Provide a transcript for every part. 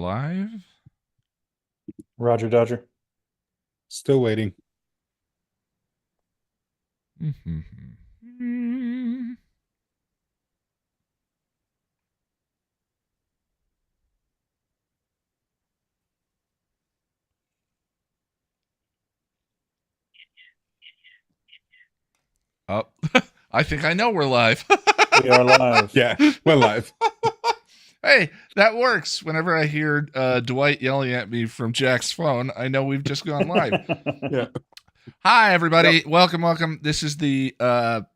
live. Roger Dodger. Still waiting. Oh, I think I know we're live. We are live. Yeah, we're live. Hey, that works. Whenever I hear Dwight yelling at me from Jack's phone, I know we've just gone live. Yeah. Hi, everybody. Yep. Welcome. This is the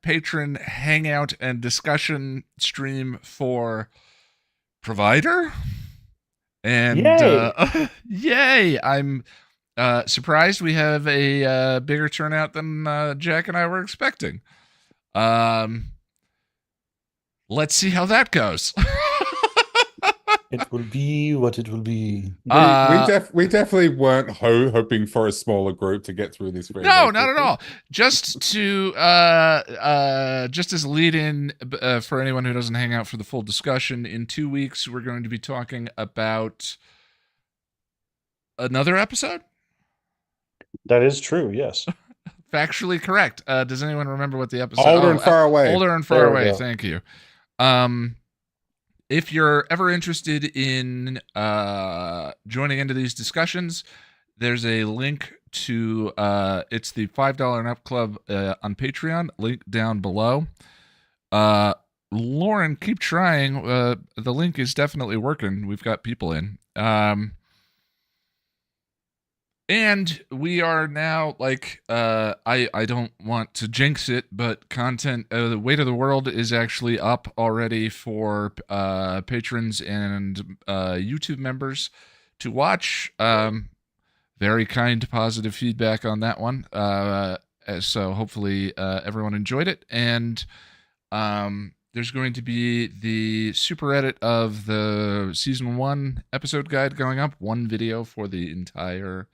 Patron hangout and discussion stream for Provider. And Yay! Yay! I'm surprised we have a bigger turnout than Jack and I were expecting. Let's see how that goes. It will be what it will be. We definitely weren't hoping for a smaller group to get through this. No, not at all. Just to just as a lead-in for anyone who doesn't hang out for the full discussion, in 2 weeks we're going to be talking about another episode. That is true. Yes. Factually correct. Does anyone remember what the episode? Older and Far Away. Older and Far Away. Thank you. If you're ever interested in joining into these discussions, there's a link to it's the $5 and Up Club on Patreon. Link down below. Lauren, keep trying. The link is definitely working. We've got people in. And we are now, like, I don't want to jinx it, but content, The Weight of the World is actually up already for patrons and YouTube members to watch. Very kind, positive feedback on that one. So hopefully everyone enjoyed it. And there's going to be the super edit of the season 1 episode guide going up. One video for the entire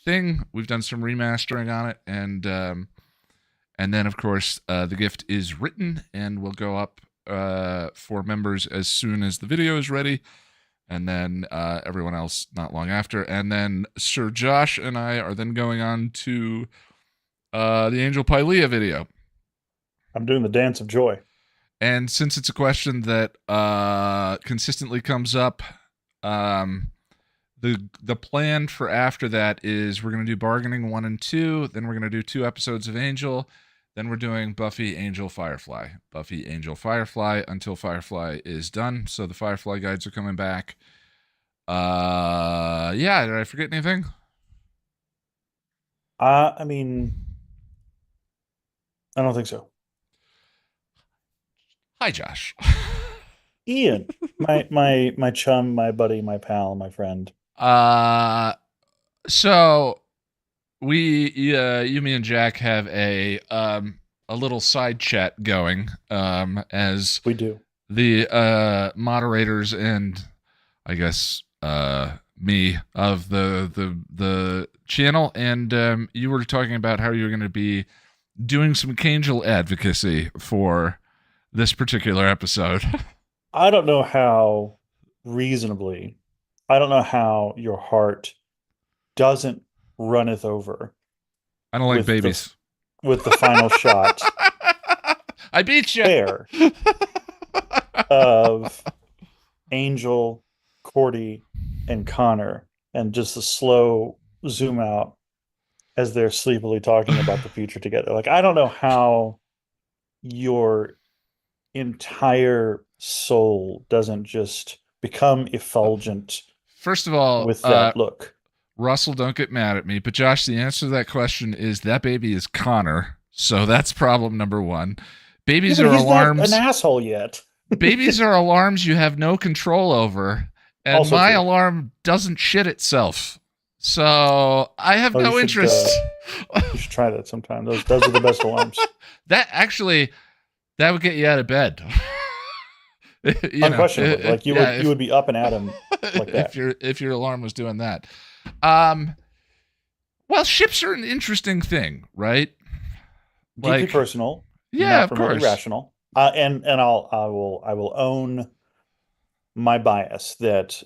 thing. We've done some remastering on it, and then of course the gift is written and will go up for members as soon as the video is ready, and then everyone else not long after. And then Sir Josh and I are then going on to the Angel Pylea video. I'm doing the dance of joy, and since it's a question that consistently comes up, the plan for after that is we're going to do Bargaining 1 and 2, then we're going to do 2 episodes of Angel, then we're doing Buffy, Angel, Firefly. Buffy, Angel, Firefly until Firefly is done. So the Firefly guides are coming back. Yeah, did I forget anything? I mean, I don't think so. Hi, Josh. Ian, my chum, my buddy, my pal, my friend. So we, you, me, and Jack have a little side chat going, as we do, the moderators and I guess me of the channel, and you were talking about how you're going to be doing some Angel advocacy for this particular episode. I don't know how reasonably. I don't know how your heart doesn't runneth over. I don't like babies. With the final shot. I beat you. There. Of Angel, Cordy, and Connor, and just a slow zoom out as they're sleepily talking about the future together. Like, I don't know how your entire soul doesn't just become effulgent. First of all, with that look. Russell, don't get mad at me, but Josh, the answer to that question is that baby is Connor. So that's problem number 1. Babies are alarms. Not an asshole yet. Babies are alarms you have no control over, and also my alarm doesn't shit itself. So I have no interest. You should try that sometime. Those are the best alarms. That would get you out of bed. Unquestionably, like you would be up and at him like that if your alarm was doing that. Well, ships are an interesting thing, right? Deeply personal, yeah, of course, rational. And I will own my bias that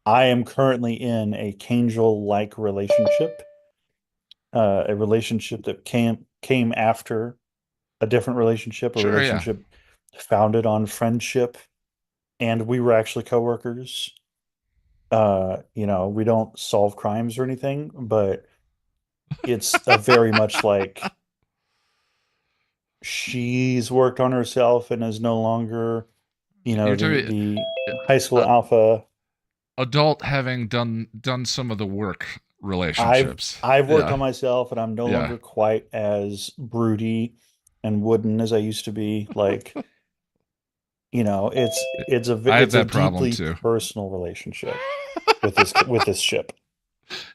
I am currently in a Kangel-like relationship, a relationship that came after a different relationship, a Sure, yeah. relationship founded on friendship, and we were actually coworkers. We don't solve crimes or anything, but it's a very much like she's worked on herself and is no longer, You're the talking the high school uh, alpha. adult having done some of the work I've relationships. I've worked Yeah, on myself and I'm no yeah. longer quite as broody and wooden as I used to be. Like, I have it's a that problem deeply too. personal relationship with this ship.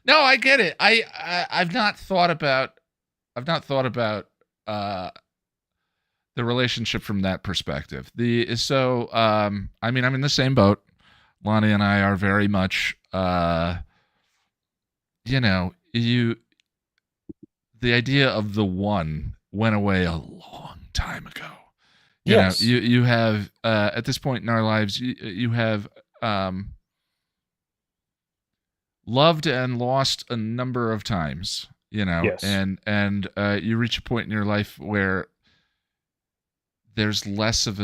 No, I get it. I've not thought about uh the relationship from that perspective. I mean, I'm in the same boat. Lonnie and I are very much you the idea of the one went away a long time ago. Yes. You have at this point in our lives, you have um loved and lost a number of times, Yes. and you reach a point in your life where there's less of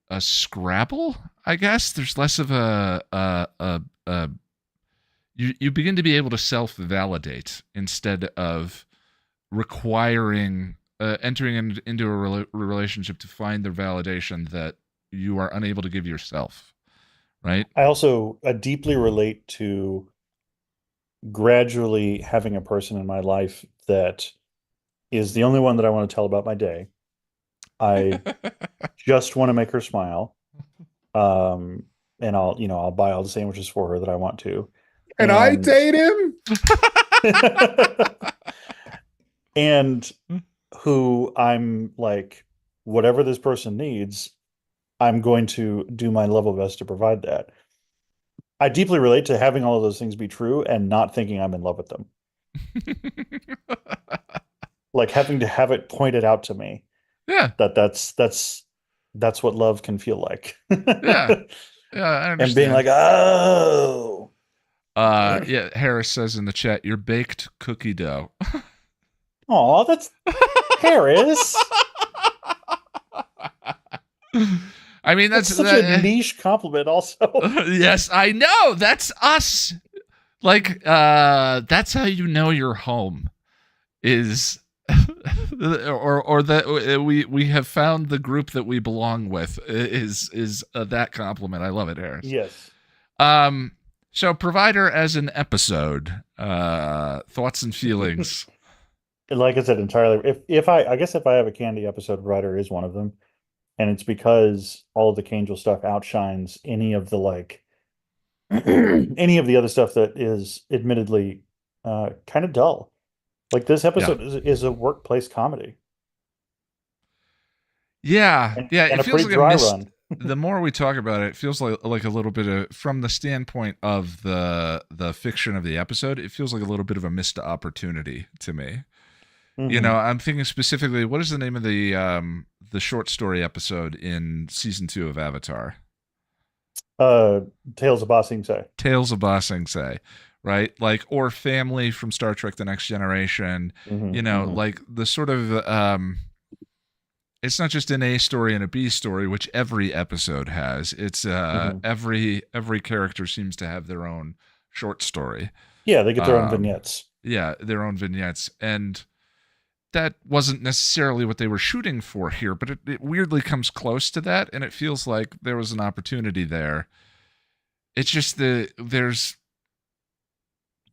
a scrabble, I guess. There's less of a you begin to be able to self-validate instead of requiring entering into a relationship to find the validation that you are unable to give yourself, right? I also deeply relate to gradually having a person in my life that is the only one that I want to tell about my day. I just want to make her smile. Um, and I'll buy all the sandwiches for her that I want to. And I And date him? and who I'm like, whatever this person needs, I'm going to do my level best to provide that. I deeply relate to having all of those things be true and not thinking I'm in love with them. Like having to have it pointed out to me Yeah, that that's what love can feel like. yeah, yeah. I And being understand. like, oh, Yeah. Harris says in the chat, "You're baked cookie dough." oh, that's Harris. I mean, That's that's such a that. niche compliment, also. Yes, I know. That's us. Like, that's how you know you're home. Is or that we have found the group that we belong with is that compliment. I love it, Harris. Yes. Um, so provider as an episode, thoughts and feelings. Like I said, entirely. If I guess if I have a candy episode, writer is one of them, and it's because all of the Kangel stuff outshines any of the like any of the other stuff that is admittedly kind of dull. Like this Yeah, episode is a workplace comedy yeah, and, yeah. and It a feels pretty like a dry missed. run. The more we talk about it, it feels like a little bit of, from the standpoint of the fiction of the episode, it feels like a little bit of a missed opportunity to me. Hmm. I'm thinking specifically, what is the name of the short story episode in season 2 of Avatar? Uh, Tales of Ba Sing Se. Tales of Ba Sing Se, right? Like, or Family from Star Trek: The Next Generation. Hmm. Hmm. Like the sort of it's not just an A story and a B story, which every episode has. It's Hmm. every character seems to have their own short story. Yeah, they get their own Um, vignettes. yeah, their own vignettes, and that wasn't necessarily what they were shooting for here, but it weirdly comes close to that, and it feels like there was an opportunity there. It's just there's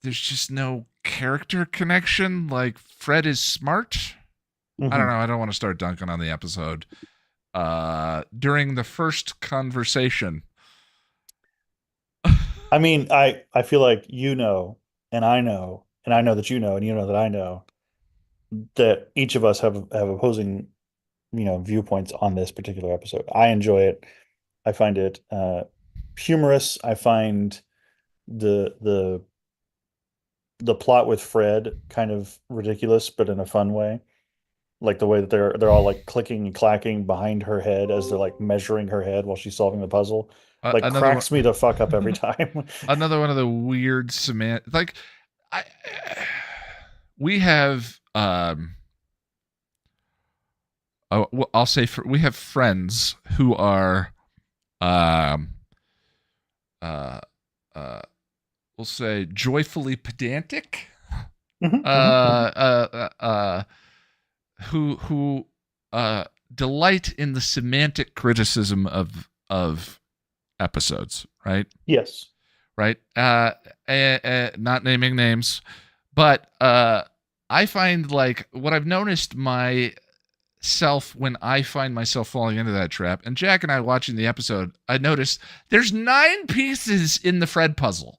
just no character connection. Like, Fred is smart. I don't Hmm. know. I don't want to start dunking on the episode. During the first conversation. I mean, I feel like and I know that and you know that I know that each of us have opposing, viewpoints on this particular episode. I enjoy it. I find it humorous. I find the the plot with Fred kind of ridiculous, but in a fun way. Like the way that they're all like clicking and clacking behind her head as they're like measuring her head while she's solving the puzzle. like another cracks me the fuck up every time. another one of the weird cement like I we have I'll say we have friends who are um uh we'll say joyfully pedantic, Mhm, who delight in the semantic criticism of episodes, right? Yes. Right? Not naming names, but I find like what I've noticed myself when I find myself falling into that trap, and Jack and I watching the episode, I noticed there's 9 pieces in the Fred puzzle.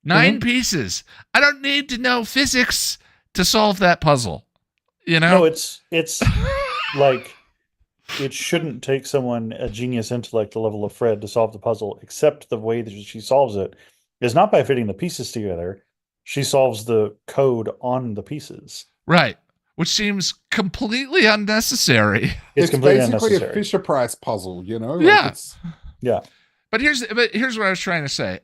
9 pieces. I don't need to know physics to solve that puzzle. You know? No, it's like it shouldn't take someone a genius intellect the level of Fred to solve the puzzle, except the way that she solves it is not by fitting the pieces together. She solves the code on the pieces. Right. Which seems completely unnecessary. It's completely basically unnecessary. a Fisher Price puzzle, you know? Yeah. Yeah. But here's what I was trying to say.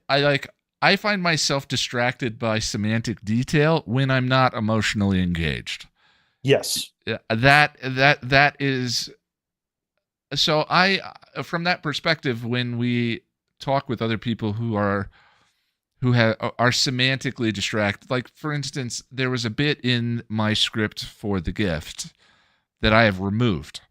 I find myself distracted by semantic detail when I'm not emotionally engaged. Yes. That is so from that perspective, when we talk with other people who are semantically distracted, like for instance, there was a bit in my script for The Gift that I have removed,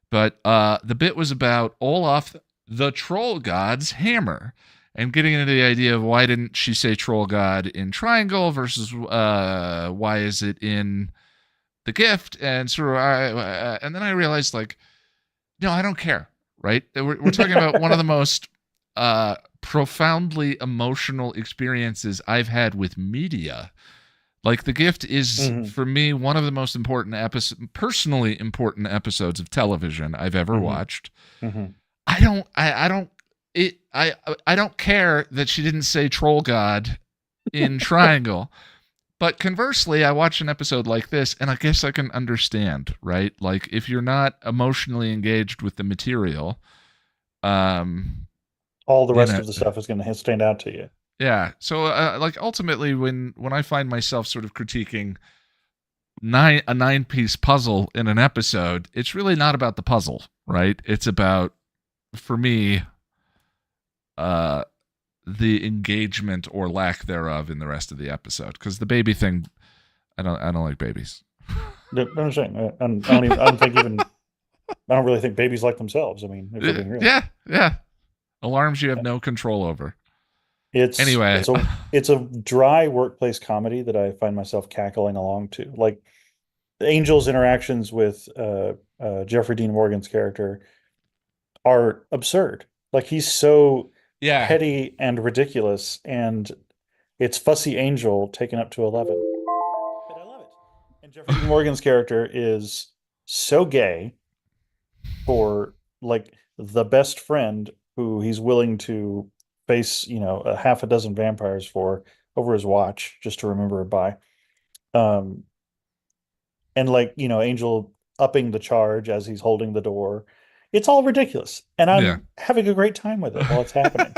but the bit was about Olaf the troll god's hammer, and getting into the idea of why didn't she say troll god in Triangle versus why is it in The Gift, and sort of and then I realized like, no, I don't care, right? We're talking about one of the most profoundly emotional experiences I've had with media. Like The Gift is for me one of the most important personally important episodes of television I've ever watched. I don't care that she didn't say troll god in Triangle. But conversely, I watch an episode like this, and I guess I can understand, right? Like, if you're not emotionally engaged with the material, all the rest of the stuff is going to stand out to you. Yeah. So, like, ultimately, when I find myself sort of critiquing a 9-piece puzzle in an episode, it's really not about the puzzle, right? It's about, for me, the engagement or lack thereof in the rest of the episode, because the baby thing, I don't like babies. I'm saying, I don't really think babies like themselves. I mean, if we're being real. Yeah. Alarms you have no control over. It's a dry workplace comedy that I find myself cackling along to. Like Angel's interactions with Jeffrey Dean Morgan's character are absurd. Like he's so petty and ridiculous, and it's fussy Angel taken up to 11. And I love it. And Jeffrey Dean Morgan's character is so gay for like the best friend who he's willing to face, a half a dozen vampires for over his watch just to remember it by. And like, Angel upping the charge as he's holding the door. It's all ridiculous, and I'm having a great time with it while it's happening.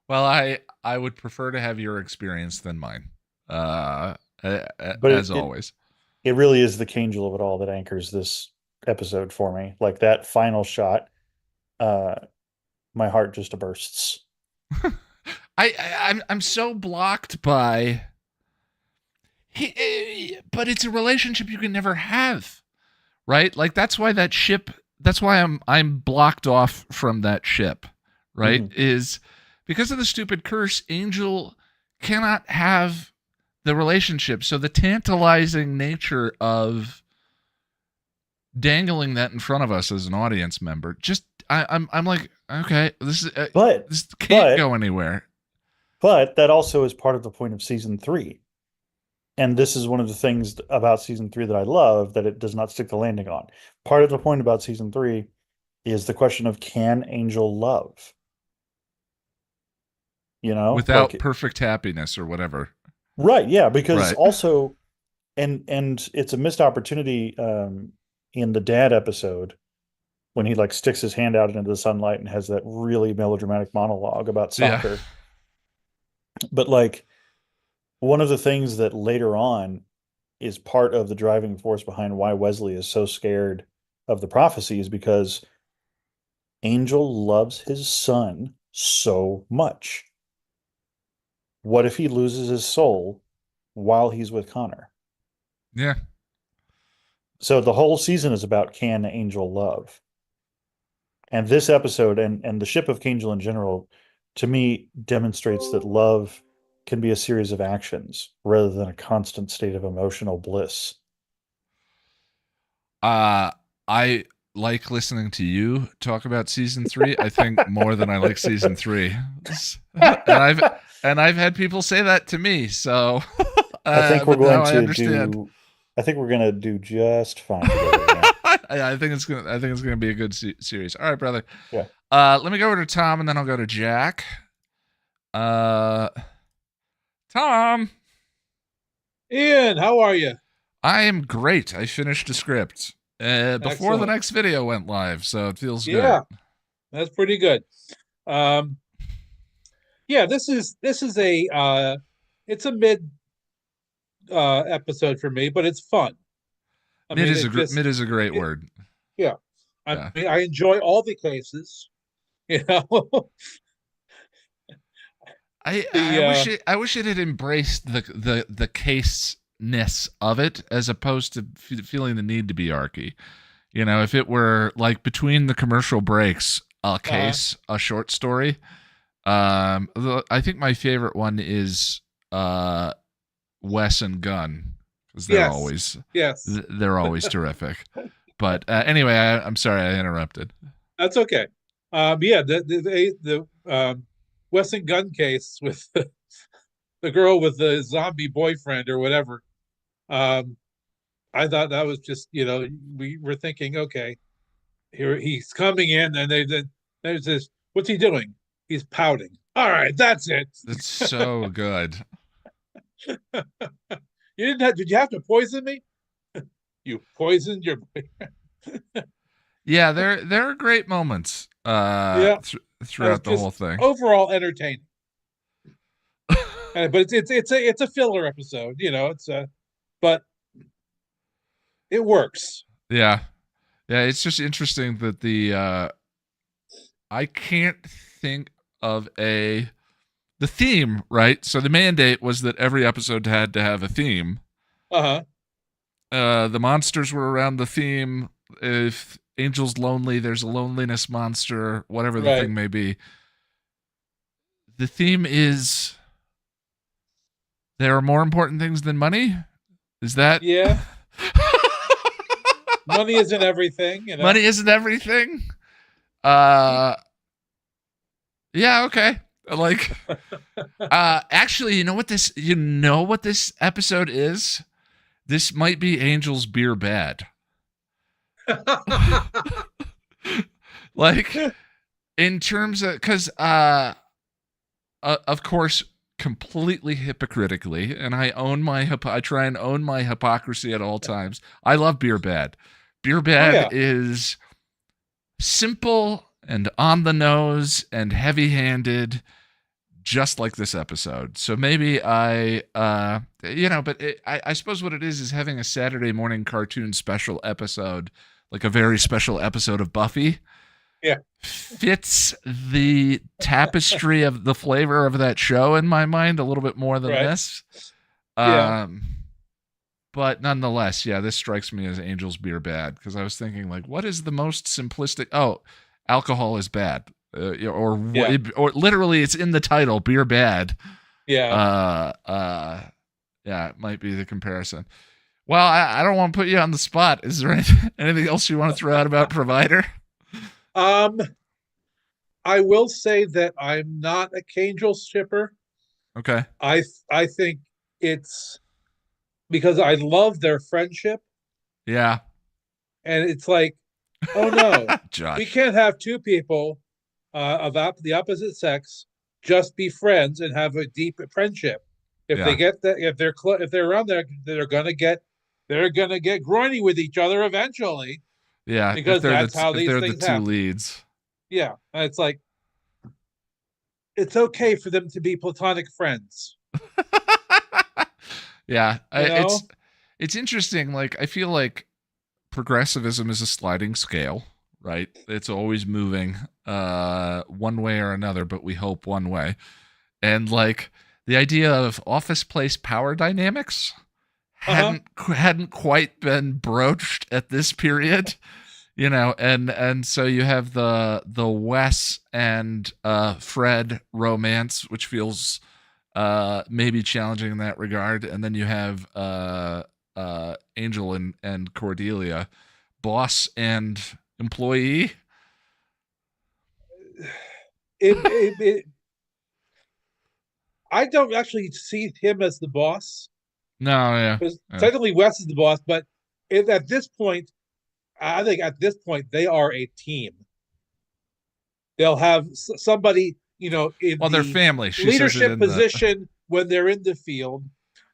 Well, I would prefer to have your experience than mine, but always. It really is the Kangel of it all that anchors this episode for me. Like that final shot, my heart just bursts. I'm so blocked by. But it's a relationship you can never have, right? Like that's why that ship. That's why I'm blocked off from that ship, right? Is because of the stupid curse. Angel cannot have the relationship. So the tantalizing nature of dangling that in front of us as an audience member, just I'm like, okay, this can't go anywhere. But that also is part of the point of season 3. And this is one of the things about season 3 that I love, that it does not stick the landing on. Part of the point about season 3 is the question of, can Angel love? Without perfect happiness or whatever. Right. Yeah. Because also, and it's a missed opportunity in the dad episode when he like sticks his hand out into the sunlight and has that really melodramatic monologue about Yeah. soccer. But like one of the things that later on is part of the driving force behind why Wesley is so scared of the prophecy is because Angel loves his son so much. What if he loses his soul while he's with Connor? Yeah. So the whole season is about can Angel love? And this episode and the ship of Angel in general, to me, demonstrates that love can be a series of actions rather than a constant state of emotional bliss. I like listening to you talk about season 3. I think more than I like season 3, and I've had people say that to me. So I think we're but now going I to understand. do. I think we're going to do just fine together. Yeah. I think it's gonna be a good series. All right, brother. Yeah. Let me go over to Tom, and then I'll go to Jack. Tom, Ian, how are you? I am great. I finished a script before the Excellent. next video went live, so it feels Yeah, good. that's pretty good. Yeah, this is a it's a mid episode for me, but it's fun. I Mid mean, is it just mid is a great it, word. yeah. Yeah. I mean, I enjoy all the cases. You know, the I wish it had embraced the case-ness of it as opposed to feeling the need to be archy. You know, if it were like between the commercial breaks, a case, a short story. I think my favorite one is Wes and Gunn because they're always terrific. But anyway, I'm sorry I interrupted. That's okay. Yeah, the Wes and Gunn case with the girl with the zombie boyfriend or whatever. I thought that was just, we were thinking, okay, here he's coming in, and then there's this. What's he doing? He's pouting. All right, that's it. It's so good. Did you have to poison me? You poisoned your boyfriend. Yeah, there are great moments Yeah. Throughout the whole thing. Overall entertaining. But it's a filler episode, but it works. Yeah. Yeah, it's just interesting that I can't think of the theme, right? So the mandate was that every episode had to have a theme. The monsters were around the theme. If Angel's lonely, there's a loneliness monster, whatever the thing may be. The theme is there are more important things than money? Is that? Yeah. Money isn't everything, Money isn't everything? Yeah, okay. Like actually, you know what this episode is? This might be Angel's beer bad. Like in terms of cuz of course completely hypocritically, and I try and own my hypocrisy at all times. I love beer bad. Beer bad is simple and on the nose and heavy-handed, just like this episode. So maybe but I suppose what it is having a Saturday morning cartoon special episode, like a very special episode of Buffy. Yeah. Fits the tapestry of the flavor of that show in my mind a little bit more than this. But nonetheless, yeah, this strikes me as Angel's beer bad because I was thinking, like, what is the most simplistic? Oh, alcohol is bad, or literally, it's in the title, beer bad. Yeah. Yeah, it might be the comparison. Well, I don't want to put you on the spot. Is there anything else you want to throw out about Provider? I will say that I'm not a Angel shipper. Okay. I think it's because I love their friendship. Yeah. And it's like, oh no, Josh. We can't have two people of the opposite sex just be friends and have a deep friendship. If they get that, if they're around there, they're gonna get groiny with each other eventually. Yeah, because that's how if these they're the things two happen. leads. Yeah, and it's like it's okay for them to be platonic friends. Yeah, You know? it's interesting. Like I feel like progressivism is a sliding scale, right? It's always moving one way or another, but we hope one way. And like the idea of office place power dynamics Uh-huh. hadn't quite been broached at this period, and so you have the Wes and Fred romance, which feels maybe challenging in that regard, and then you have Angel and Cordelia, boss and employee. It I don't actually see him as the boss No, yeah, because yeah. technically Wes is the boss, but at this point, I think at this point they are a team. They'll have somebody, in Well, they're the family. She says it leadership in the. position when they're in the field.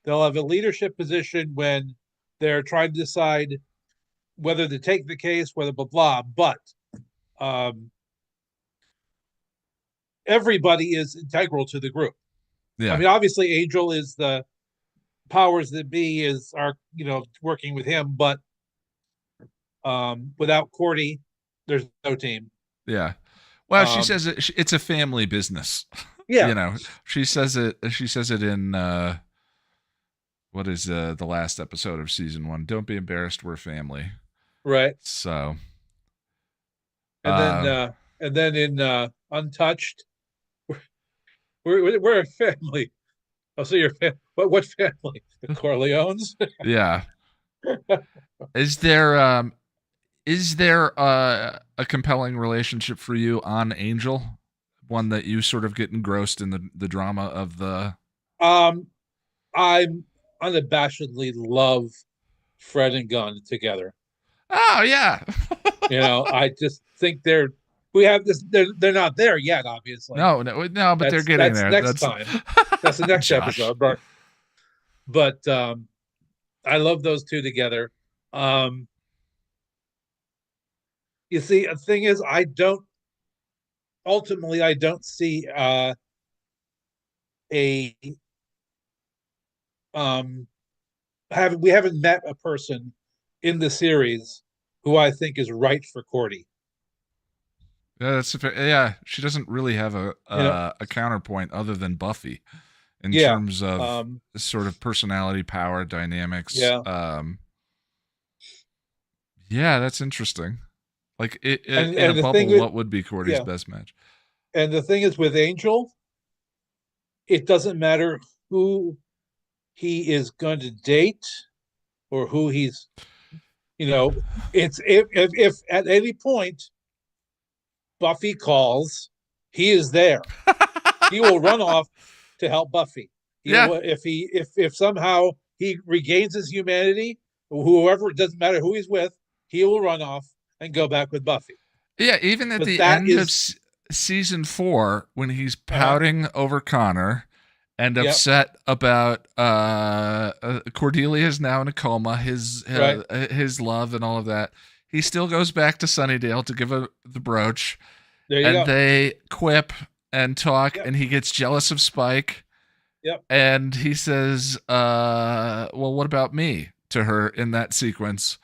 They'll have a leadership position when they're trying to decide whether to take the case, whether blah blah. But um, everybody is integral to the group. I Yeah, mean, obviously, Angel is the powers that be are working with him, but without Cordy, there's no team. yeah. Well, she Um, says it's a family business. yeah, She says it. She says it in what is the last episode of season 1? Don't be embarrassed. We're family. right. So, And then uh, and then in Untouched, we're a family. Oh, so you're what family? The Corleones? yeah. Is there a compelling relationship for you on Angel? One that you sort of get engrossed in the drama of the. um, I'm unabashedly love Fred and Gunn together. Oh yeah. I just think we have this. They're not there yet, obviously. No, but they're getting That's there. next That's time. That's the next Josh. episode. But I love those two together. Um, you see, the thing is, I don't see a um we haven't met a person in the series who I think is right for Cordy. Yeah, yeah. She doesn't really have You know, a counterpoint other than Buffy in yeah, terms of sort of personality, power dynamics. yeah, Yeah, that's interesting. Like in a and the thing bubble, with what would be Cordy's yeah, best match? and the thing is with Angel, it doesn't matter who he is going to date or who he's it's if at any point Buffy calls, he is there. He will run off to help Buffy. He Yeah, will if somehow he regains his humanity, whoever, it doesn't matter who he's with, he will run off and go back with Buffy. yeah. Even at But the that end of is season 4, when he's uh-huh. pouting over Connor and Yep. upset about Cordelia is now in a coma, his love and all of that, he still goes back to Sunnydale to give her the brooch, There you and go. they quip and talk, Yep. and he gets jealous of Spike. Yep. And he says, well, what about me, to her in that sequence,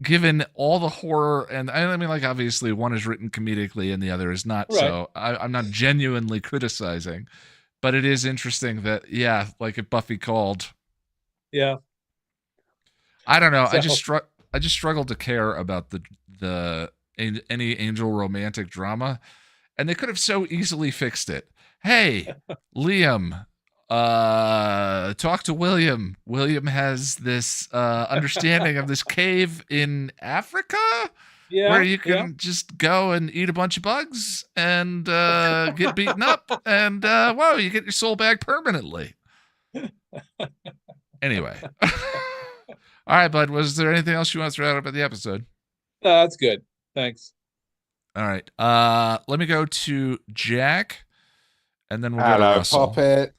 given all the horror. And I mean, like, obviously one is written comedically and the other is not. Right. So I'm not genuinely criticizing, but it is interesting that, yeah, like if Buffy called, Yeah. I don't know. So, I just struggled to care about the any Angel romantic drama, and they could have so easily fixed it. Hey, Liam, talk to William. William has this understanding of this cave in Africa yeah, where you can just go and eat a bunch of bugs and get beaten up, and whoa, you get your soul back permanently. Anyway. All right, bud. Was there anything else you want to throw out about the episode? That's good. Thanks. All right. Let me go to Jack, and then we'll go to Hello, Russell. Poppet.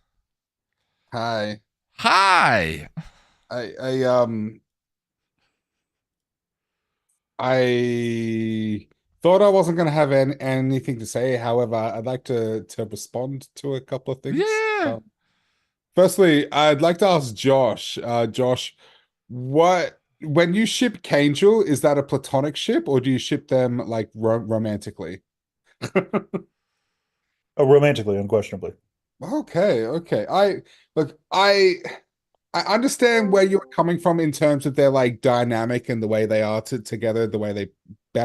Hi. Hi. I I thought I wasn't going to have anything to say. However, I'd like to respond to a couple of things. Yeah. Firstly, I'd like to ask Josh. Josh, what when you ship Kangel, is that a platonic ship, or do you ship them like romantically? Oh, romantically, unquestionably. Okay, okay. I understand where you're coming from in terms of their like dynamic and the way they are together, the way they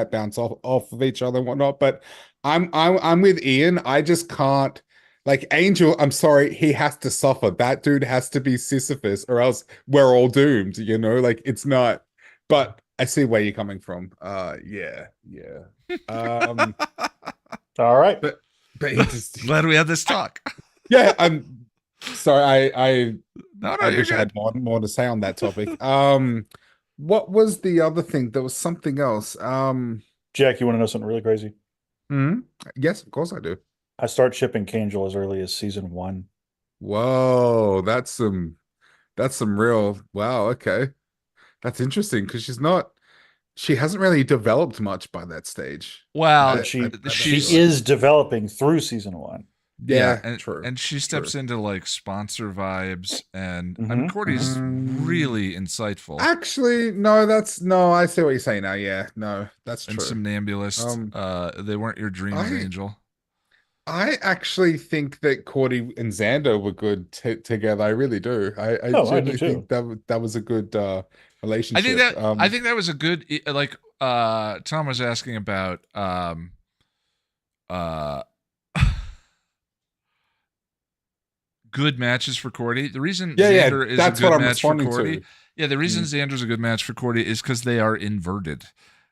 bounce off of each other and whatnot. But I'm with Ian. I just can't like Angel. I'm sorry, he has to suffer. That dude has to be Sisyphus, or else we're all doomed. You know, like it's not. But I see where you're coming from. Yeah, yeah. Um, All right. but he just Glad we had this talk. yeah. I'm sorry. No, I you're wish I good. had more to say on that topic. What was the other thing? There was something else. Jack, you want to know something really crazy? Hmm? Yes, of course I do. I start shipping Kangel as early as season 1. Whoa, that's some real wow, okay. That's interesting because she hasn't really developed much by that stage. Well, But she she's is developing through season 1. yeah, Yeah, true. and she steps True. into like sponsor vibes, and I mean Mhm, Cordy's mhm. really insightful Actually, no, no, I see what you're saying now. Yeah, no, that's and true. somnambulist. Um, They weren't your dreams, I Angel. I actually think that Cordy and Xander were good together. I really do. I Oh, I do genuinely too. think that was a good I think relationship. that I think that was a good like Tom was asking about uh good matches for Cordy. The reason Yeah, Xander is a that's what good I'm match for responding Cordy, to. yeah, the reason Mm. Xander's a good match for Cordy is because they are inverted.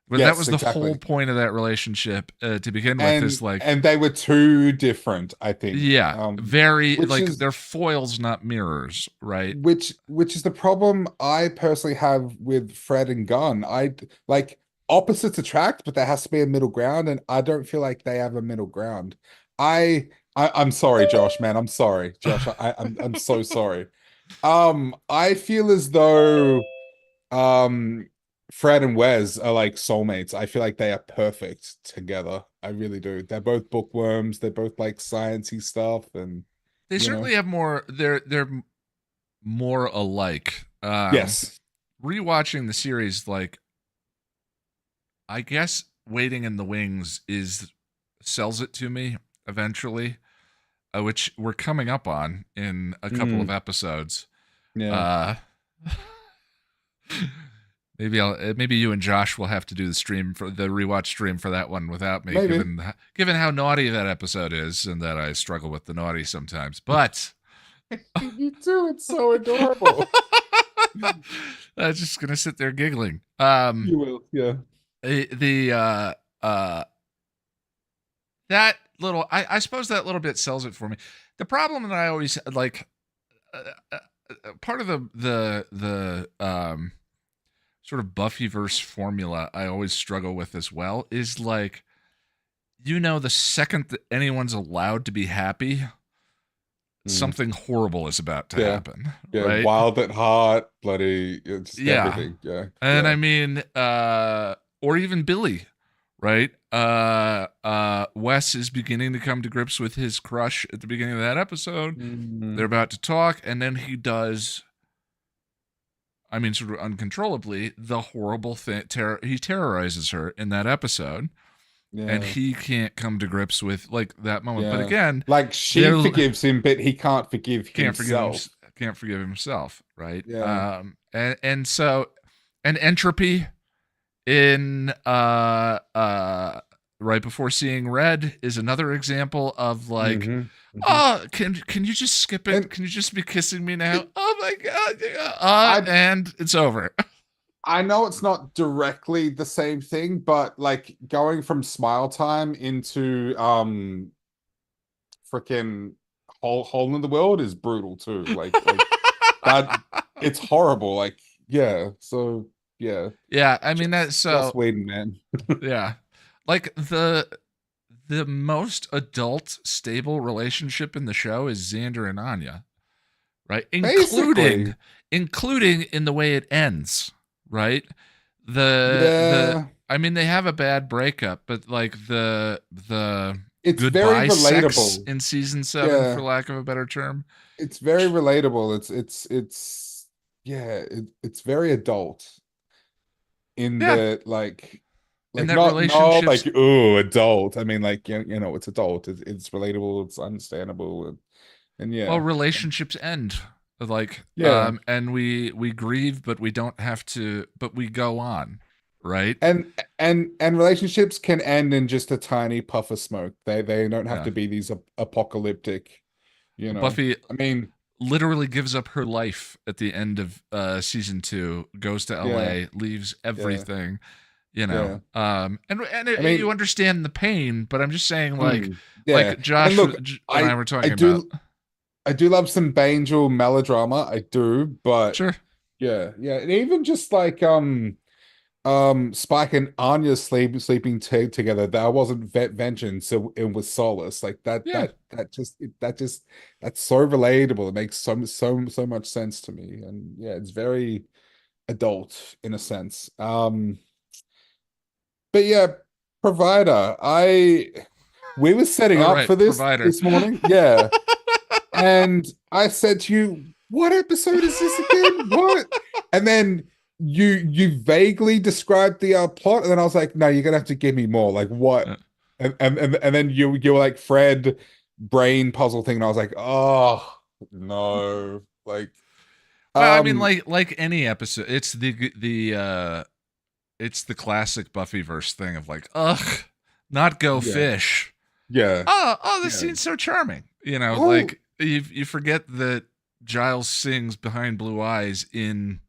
But that Yes, was the whole exactly. point of that relationship to begin with. Is like, And they were too different, I think. yeah, very Which like is they're foils, not mirrors, right? which is the problem I personally have with Fred and Gunn. I like opposites attract, but there has to be a middle ground, and I don't feel like they have a middle ground. I'm sorry, Josh, man. I'm sorry, Josh. I'm so sorry. I feel as though um Fred and Wes are like soulmates. I feel like they are perfect together. I really do. They're both bookworms. They're both like sciencey stuff, and They you know, certainly have more. They're more alike. yes. Rewatching the series, like I guess waiting in the wings is sells it to me eventually, which we're coming up on in a couple of Mm, episodes. yeah. Uh, maybe you and Josh will have to do the stream for the rewatch stream for that one without me, Maybe. given how naughty that episode is, and that I struggle with the naughty sometimes. But You too. It's so adorable. I'm just gonna sit there giggling. You will, yeah. The uh that little I suppose that little bit sells it for me. The problem that I always like uh, uh, part of the sort of Buffyverse formula I always struggle with as well is like, the second that anyone's allowed to be happy, Mm. something horrible is about to Yeah. happen, Yeah. right? Wild at heart, bloody, just Yeah. everything. Yeah. And Yeah. I mean, or even Billy, right? Wes is beginning to come to grips with his crush at the beginning of that episode. Mm. They're about to talk, and then he does, I mean, sort of uncontrollably, the horrible thing. He terrorizes her in that episode, and Yeah. he can't come to grips with like that moment. But Yeah. again, Like she they're forgives him, but he can't forgive can't forgive him, himself. can't forgive himself, right? Yeah. And so, and entropy in right before seeing red is another example of like, Mhm. Mhm. oh, can you just skip it? And- Can you just be kissing me now? Oh my god, I- and it's over. I know it's not directly the same thing, but like going from Smile Time into freaking hole in the world is brutal too. Like that, it's horrible. Like yeah, so yeah, Yeah, I mean that. Joss So Whedon, man. yeah, like the most adult stable relationship in the show is Xander and Anya, right? Basically, Including in the way it ends, right? The yeah. I mean, they have a bad breakup, but like the It's very goodbye sex relatable. in season 7, for Yeah, lack of a better term. it's very relatable. It's yeah, it's very adult in Yeah, the and like that not no relationships. like oh adult. I mean like you know it's adult. It's relatable. It's understandable and Well, yeah relationships end, like, yeah. and we grieve, but we don't have to. But we go on, right? And relationships can end in just a tiny puff of smoke. They don't have Yeah. to be these apocalyptic, you know. Buffy I mean, literally gives up her life at the end of season 2, goes to yeah, LA, leaves yeah, everything, yeah. and I you mean, understand the pain, but I'm just saying, yeah. like And Josh look, and I I were I talking about. do I do love some Bangel melodrama. I do, but Sure. yeah, yeah. And even just like Spike and Anya sleeping together, that wasn't vengeance, so it was solace. Like Yeah. that just that's so relatable. It makes so much sense to me. And yeah, it's very adult in a sense. But yeah, provider. We were setting All up for right, provider. this morning. Yeah. And I said to you, what episode is this again? What? And then you vaguely described the plot, and then I was like, no, you're gonna have to give me more. Like what? And then you were like Fred brain puzzle thing, and I was like, oh no. Like Well, I mean, um like any episode, it's the classic Buffyverse thing of like, ugh, not go yeah, fish. yeah, Oh, this yeah. scene's so charming. Oh, Like you forget that Giles sings Behind Blue Eyes in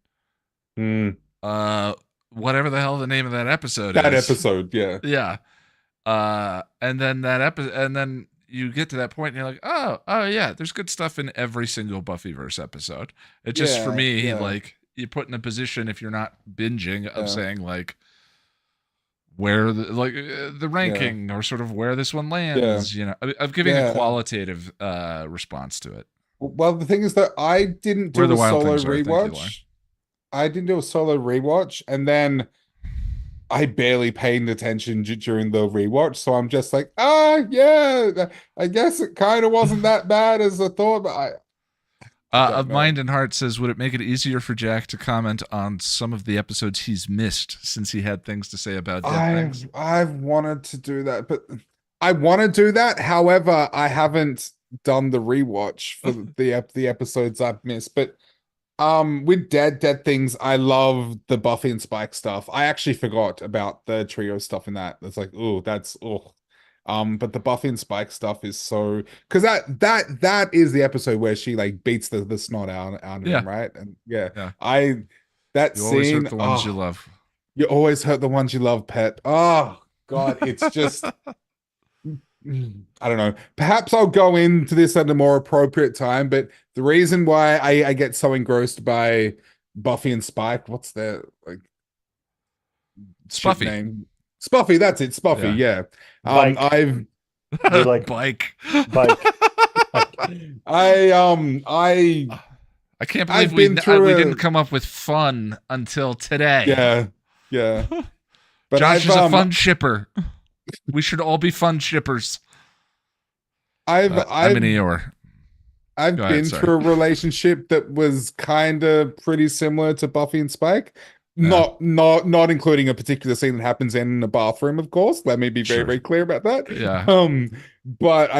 mm, uh whatever the hell the name of that episode that is. episode, yeah. Yeah. And then and then you get to that point and you're like, oh yeah, there's good stuff in every single Buffyverse episode. It just, for Yeah, me, yeah, like, you put in a position, if you're not binging, of yeah, saying like where the yeah, ranking, or sort of where this one yeah, lands, of giving a yeah. qualitative response to it. Well, the thing is that I didn't Where do the a wild solo things are. Thank you, Lauren. rewatch. I didn't do a solo rewatch, and then I barely paid attention during the rewatch, so I'm just like, yeah, I guess it kind of wasn't that bad as I thought, but I don't Of know. Mind and Heart says, would it make it easier for Jack to comment on some of the episodes he's missed, since he had things to say about dead things? I've wanted to do that, but I want to do that. However, I haven't done the rewatch for the episodes I've missed, but with dead things, I love the Buffy and Spike stuff. I actually forgot about the trio stuff in that. It's like, oh, that's oh. But the Buffy and Spike stuff is so, because that is the episode where she like beats the snot out of Yeah. him, right? And yeah, Yeah. that You always hurt scene, the ones you love. you always hurt the ones you love, pet. Oh God, it's just I don't know. Perhaps I'll go into this at a more appropriate time, but the reason why I get so engrossed by Buffy and Spike, what's their like ship Spuffy. name? Spuffy, that's it, Spuffy, yeah. Bike. I've They like Bike. bike. I can't believe I've been through we a didn't come up with fun until today. yeah. But Josh I've is a fun shipper. We should all be fun shippers. I'm an Eeyore. I've been through a relationship that was kind of pretty similar to Buffy and Spike. Yeah. Not including a particular scene that happens in a bathroom, of course. Let me be very, Sure. very clear about that. Yeah. But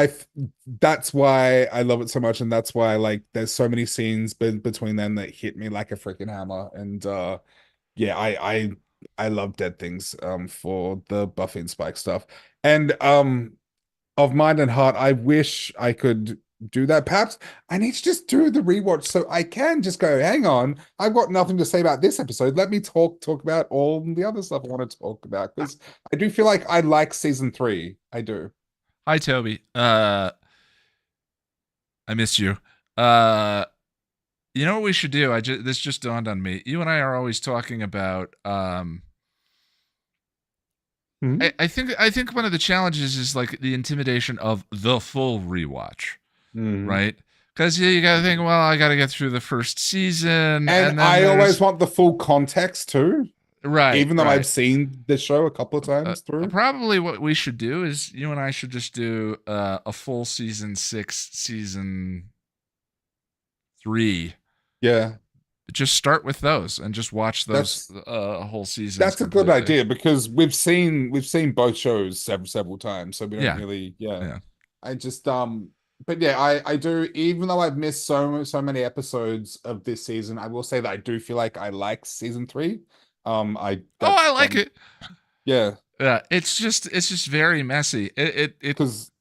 that's why I love it so much, and that's why like there's so many scenes between them that hit me like a freaking hammer. And yeah, I love Dead Things for the Buffy and Spike stuff. And of Mind and Heart, I wish I could do that. Perhaps I need to just do the rewatch so I can just go, hang on, I've got nothing to say about this episode. Let me talk about all the other stuff I want to talk about, because I do feel like I like season 3. I do. Hi, Toby. I miss you. You know what we should do? This just dawned on me. You and I are always talking about I think one of the challenges is like the intimidation of the full rewatch. Right? Because you got to think, well, I got to get through the first season, and I always want the full context too. Right, even though I've right. seen the show a couple of times through. Probably what we should do is you and I should just do a full season 6, season 3. Yeah, Just start with those and just watch those that's whole seasons that's a good completely. idea because we've seen both shows several times, so we don't Yeah, really, yeah. I just but yeah, I do, even though I've missed so many episodes of this season, I will say that I do feel like I like season 3. I Oh, that's I like from it. yeah, Yeah, it's just very messy. because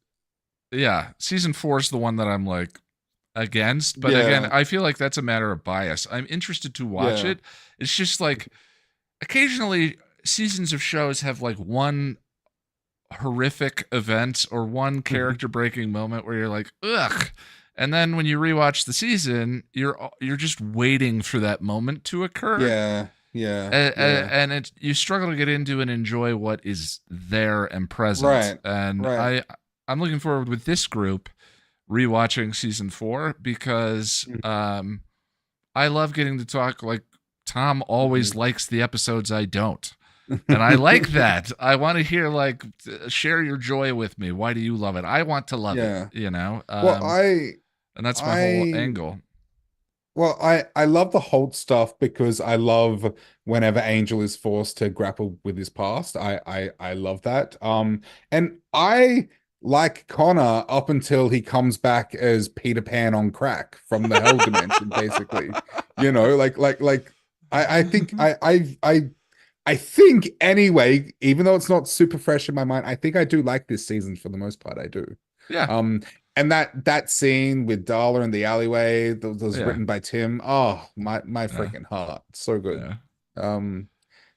Yeah, season 4 is the one that I'm like against, but again, yeah, I feel like that's a matter of bias. I'm interested to watch yeah, it. It's just like occasionally seasons of shows have like one horrific event or one mhm, character breaking moment where you're like, ugh. And then when you rewatch the season, you're just waiting for that moment to occur. yeah, yeah, And, yeah, you struggle to get into and enjoy what is there and present. right, And right. I'm looking forward with this group rewatching season 4 because I love getting to talk. Like Tom always Mhm. likes the episodes I don't. And I like that. I want to hear like share your joy with me. Why do you love it? I want to love it, Yeah. you know? Well, And that's my whole I angle. I love the Holt stuff because I love whenever Angel is forced to grapple with his past. I love that. And I like Connor up until he comes back as Peter Pan on crack from the Hell Dimension, basically. Like I think anyway, even though it's not super fresh in my mind, I think I do like this season for the most part. I do. Yeah. And that scene with Darla in the alleyway that was Yeah. written by Tim. Oh, my Yeah. freaking heart. So good. Yeah. Um,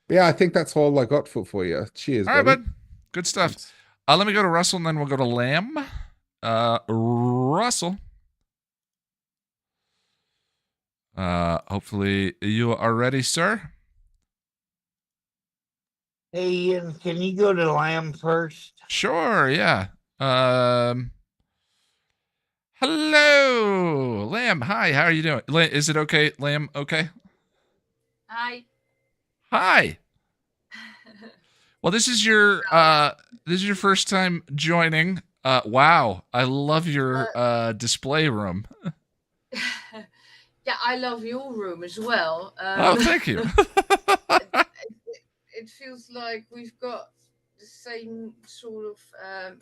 but yeah, I think that's all I got for you. Cheers, All right, buddy. bud. Good stuff. Thanks. Let me go to Russell and then we'll go to Lamb. Russell. Hopefully you are ready, sir. Hey, Ian, can you go to Lamb first? Sure, yeah. Hello, Lamb. Hi, how are you doing? Is it okay, Lamb? Okay. Hi. Hi. Well, this is your first time joining. Wow, I love your display room. Yeah, I love your room as well. Oh, thank you. It feels like we've got the same sort of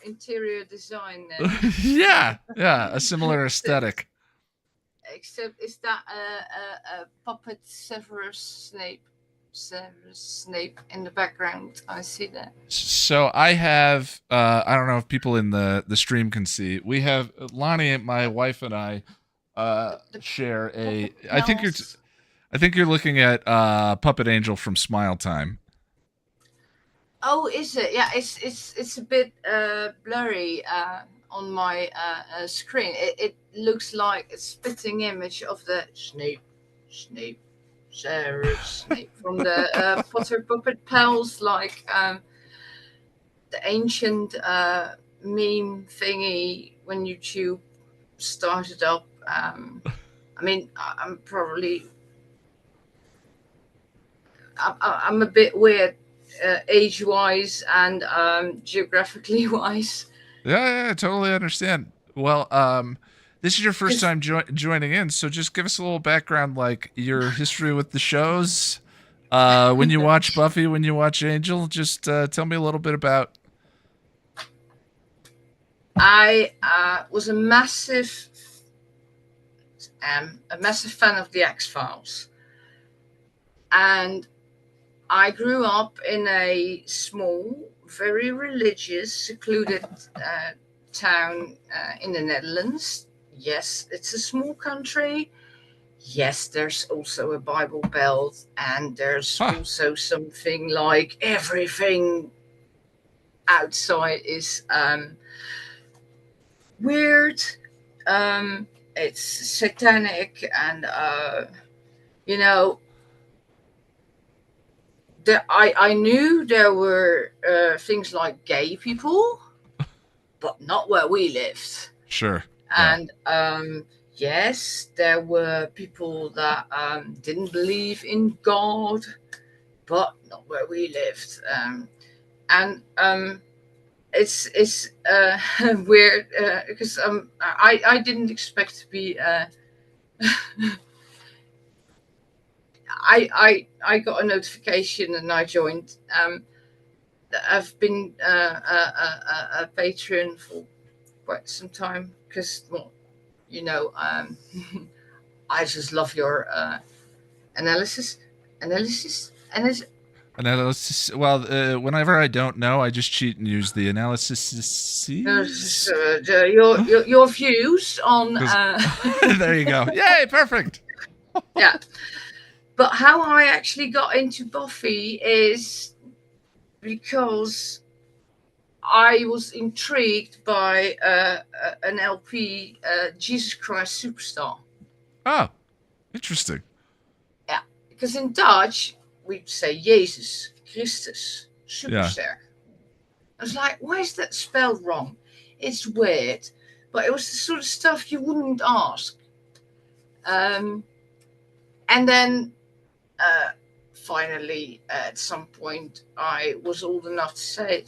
interior design then. Yeah, a similar aesthetic. Except is that a puppet Severus Snape in the background? I see that. So I have I don't know if people in the stream can see. We have Lani, my wife, and I share a. I think you're looking at Puppet Angel from Smile Time. Oh, is it? Yeah, it's a bit blurry on my screen. It looks like a spitting image of the Snape, Severus Snape from the Potter Puppet Pals, like the ancient meme thingy when YouTube started up. I mean, I'm a bit weird. Age-wise and geographically wise. Yeah, I totally understand. Well, this is your first time joining in, so just give us a little background, like your history with the shows. When you watch Buffy, when you watch Angel, just tell me a little bit about. I was a massive fan of the X-Files, and I grew up in a small, very religious, secluded town in the Netherlands. Yes, it's a small country. Yes, there's also a Bible Belt, and there's also something like everything outside is weird. It's satanic, and you know. I knew there were things like gay people, but not where we lived. Sure. And yes, there were people that didn't believe in God, but not where we lived. And it's weird because I didn't expect to be. I got a notification and I joined. I've been a patron for quite some time because, well, you know, I just love your analysis. Analysis. Well, whenever I don't know, I just cheat and use the analysis. Your views on. There you go. Yay! Perfect. Yeah. But how I actually got into Buffy is because I was intrigued by an LP, Jesus Christ Superstar. Oh, interesting. Yeah, because in Dutch we say Jezus Christus Superstar. Yeah. I was like, why is that spelled wrong? It's weird, but it was the sort of stuff you wouldn't ask. And then finally, at some point, I was old enough to say,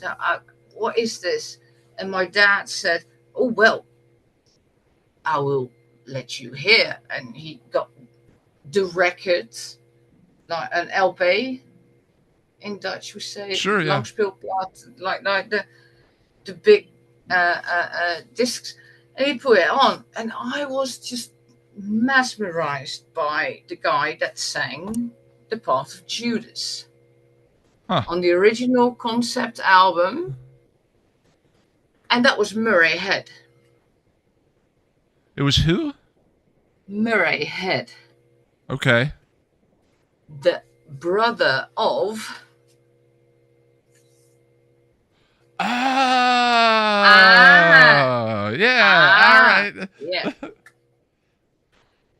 what is this? And my dad said, oh, well, I will let you hear. And he got the record, like an LP. In Dutch, we say Sure, yeah. Langspeelplaat, like the big discs. And he put it on. And I was just mesmerized by the guy that sang The Path of Judas on the original concept album, and that was Murray Head. It was who? Murray Head. Okay. The brother of. Yeah. All right. Yeah.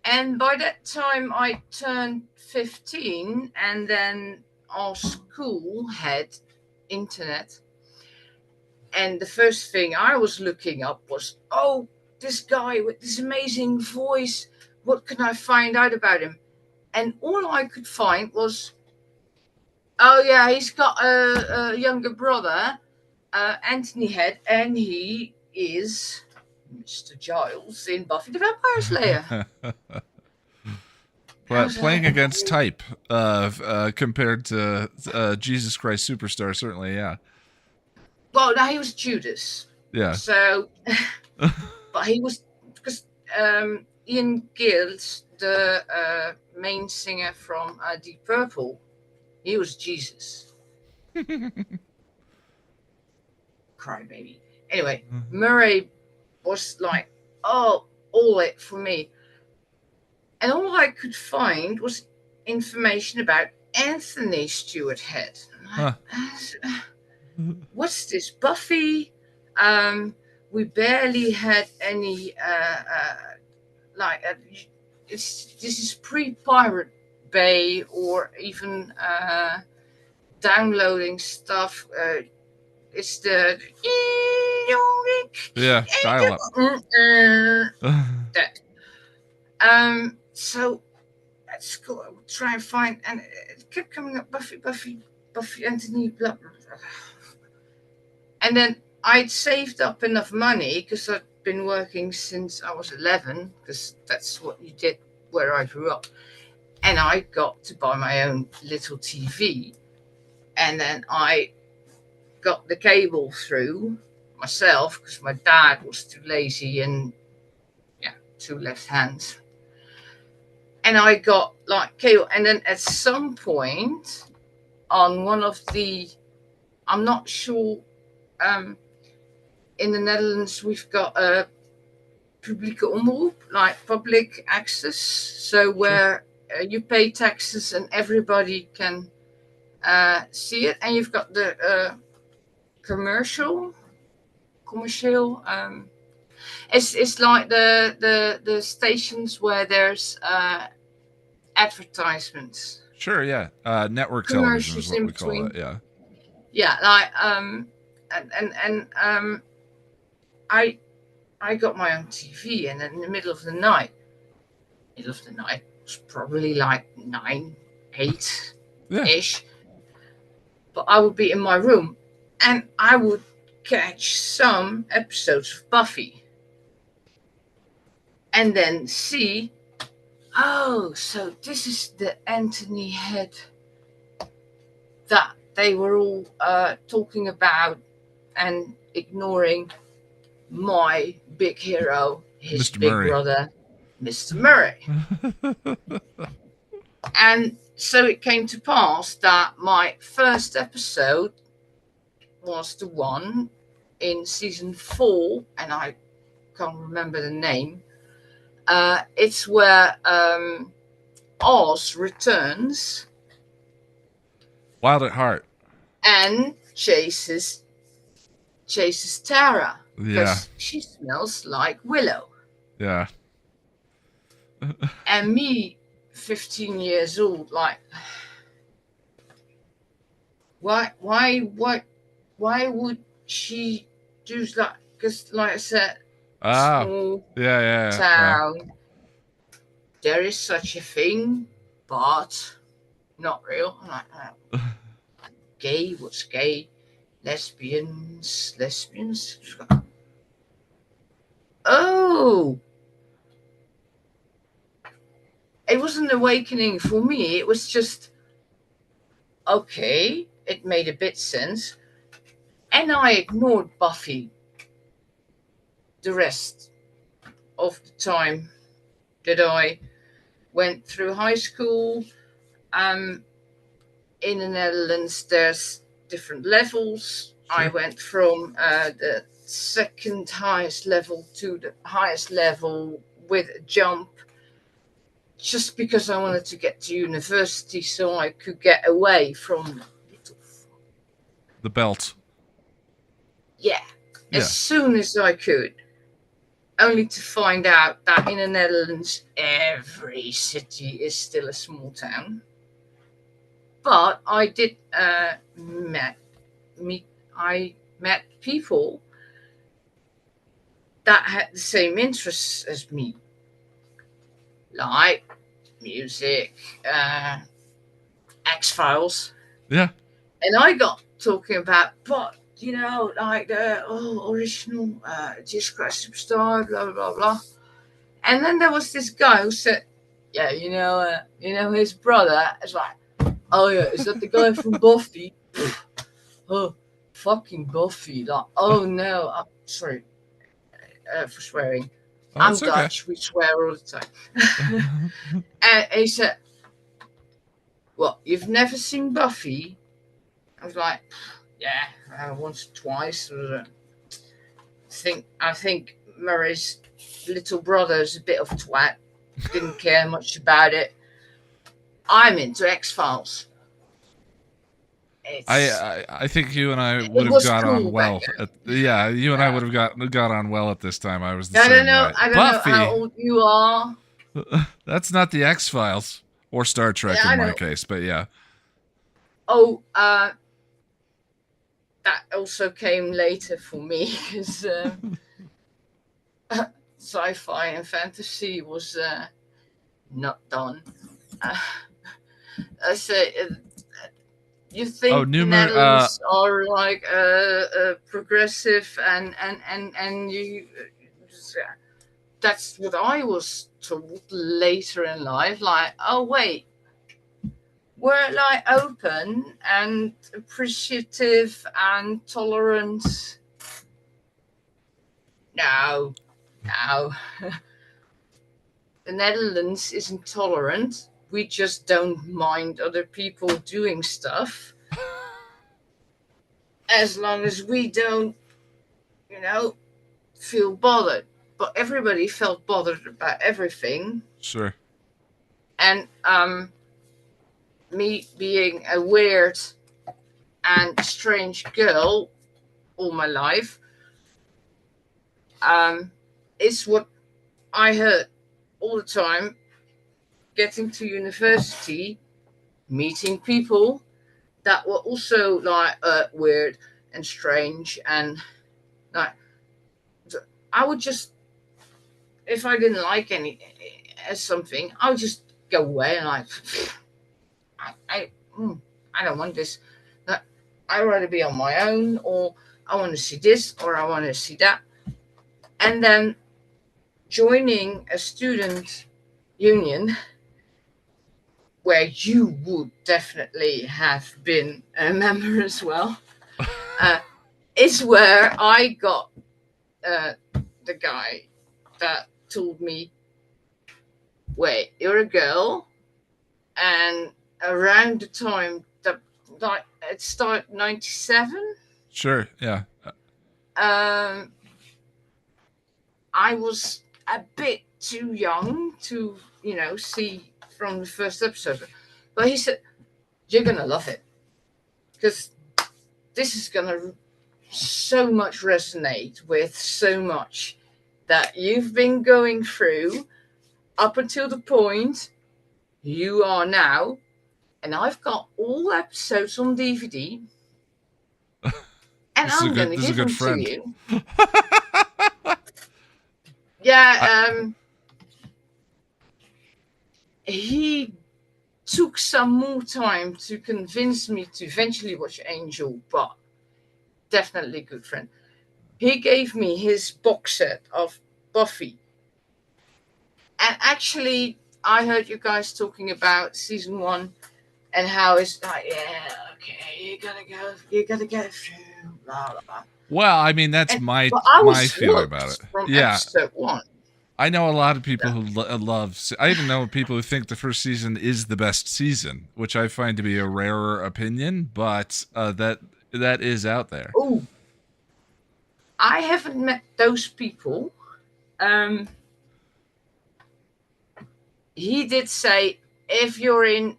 And by that time, I turned 15, and then our school had internet. And the first thing I was looking up was, oh, this guy with this amazing voice, what can I find out about him? And all I could find was, oh, yeah, he's got a younger brother, Anthony Head, and he is Mr. Giles in Buffy the Vampire Slayer. Playing against type compared to Jesus Christ Superstar, certainly, yeah. Well, no, he was Judas. Yeah. So, but he was, because Ian Gills, the main singer from Deep Purple, he was Jesus. Crybaby. Anyway, Murray was like, oh, all it for me. And all I could find was information about Anthony Stewart Head. What's this? Buffy? We barely had any, this is pre-Pirate Bay or even downloading stuff. It's the dial-up. That. So at school, I would try and find, and it kept coming up Buffy, Anthony, blah, blah, blah. And then I'd saved up enough money because I'd been working since I was 11, because that's what you did where I grew up. And I got to buy my own little TV. And then I got the cable through myself because my dad was too lazy and, yeah, 2 left hands. And I got like cable. And then at some point on one of the, I'm not sure, in the Netherlands, we've got a publieke omroep, like public access. So where you pay taxes and everybody can see it. And you've got the commercial. It's like the stations where there's advertisements. Sure, yeah. Network television is what we call it. Yeah. Yeah, like I got my own TV, and in the middle of the night was probably like 9, 8 ish. but I would be in my room and I would catch some episodes of Buffy and then see, oh, so this is the Anthony head that they were all talking about and ignoring my big hero, his Mr. big Murray. brother, Mr. Murray. And so it came to pass that my first episode was the one in season 4, and I can't remember the name. It's where Oz returns Wild at heart. and chases Tara Yeah. because she smells like Willow. Yeah. And me, 15 years old, like, why would she do that? Because, like I said, Ah. small Yeah. town, there is such a thing, but not real. I'm like, gay? What's gay? Lesbians. Oh, it was an awakening for me. It was just, okay, it made a bit sense. And I ignored Buffy the rest of the time that I went through high school. In the Netherlands, there's different levels. Sure. I went from the second highest level to the highest level with a jump, just because I wanted to get to university so I could get away from The belt. yeah, Yeah. as soon as I could, only to find out that in the Netherlands, every city is still a small town. But I did met people that had the same interests as me, like music, X-Files. Yeah. And I got talking about, but like the original Jesus Christ Superstar, blah blah blah blah. And then there was this guy who said, "Yeah, his brother." It's like, "Oh yeah, is that the guy from Buffy?" Oh, fucking Buffy! Like, oh no, I'm sorry for swearing. Oh, I'm it's okay. Dutch. We swear all the time. And he said, "What? You've never seen Buffy?" I was like, "Yeah, once or twice." I think Murray's little brother's a bit of a twat. Didn't care much about it. I'm into X-Files. I think you and I It would have was got cool on well. back You and I would have got on well at this time. I was the I same don't know. way. I don't Buffy. know how old you are. That's not the X-Files or Star Trek Yeah, I in my know. case, but yeah. Oh, that also came later for me because sci-fi and fantasy was not done. I say, you think the Netherlands are like progressive and you? That's what I was told later in life. Like, oh wait, we're like open and appreciative and tolerant. No. The Netherlands isn't tolerant. We just don't mind other people doing stuff. As long as we don't, feel bothered. But everybody felt bothered about everything. Sure. And me being a weird and strange girl all my life, is what I heard all the time. Getting to university, meeting people that were also like weird and strange, and like I would just, if I didn't like something, I would just go away and like I don't want this. I'd rather be on my own, or I want to see this, or I want to see that. And then joining a student union, where you would definitely have been a member as well, is where I got the guy that told me, wait, you're a girl, and around the time that it started 97, Sure. Yeah. I was a bit too young to, see from the first episode. But he said, you're going to love it, because this is going to so much resonate with so much that you've been going through up until the point you are now. And I've got all episodes on DVD. And I'm going to give them to you. Yeah, he took some more time to convince me to eventually watch Angel, but definitely a good friend. He gave me his box set of Buffy. And actually, I heard you guys talking about season 1 and how it's like, yeah, okay, you gotta get through, blah, blah, blah. Well, I mean, that's my feeling about it. From yeah. episode 1. I know a lot of people who love. I even know people who think the first season is the best season, which I find to be a rarer opinion, but that is out there. Oh, I haven't met those people. He did say, if you're in,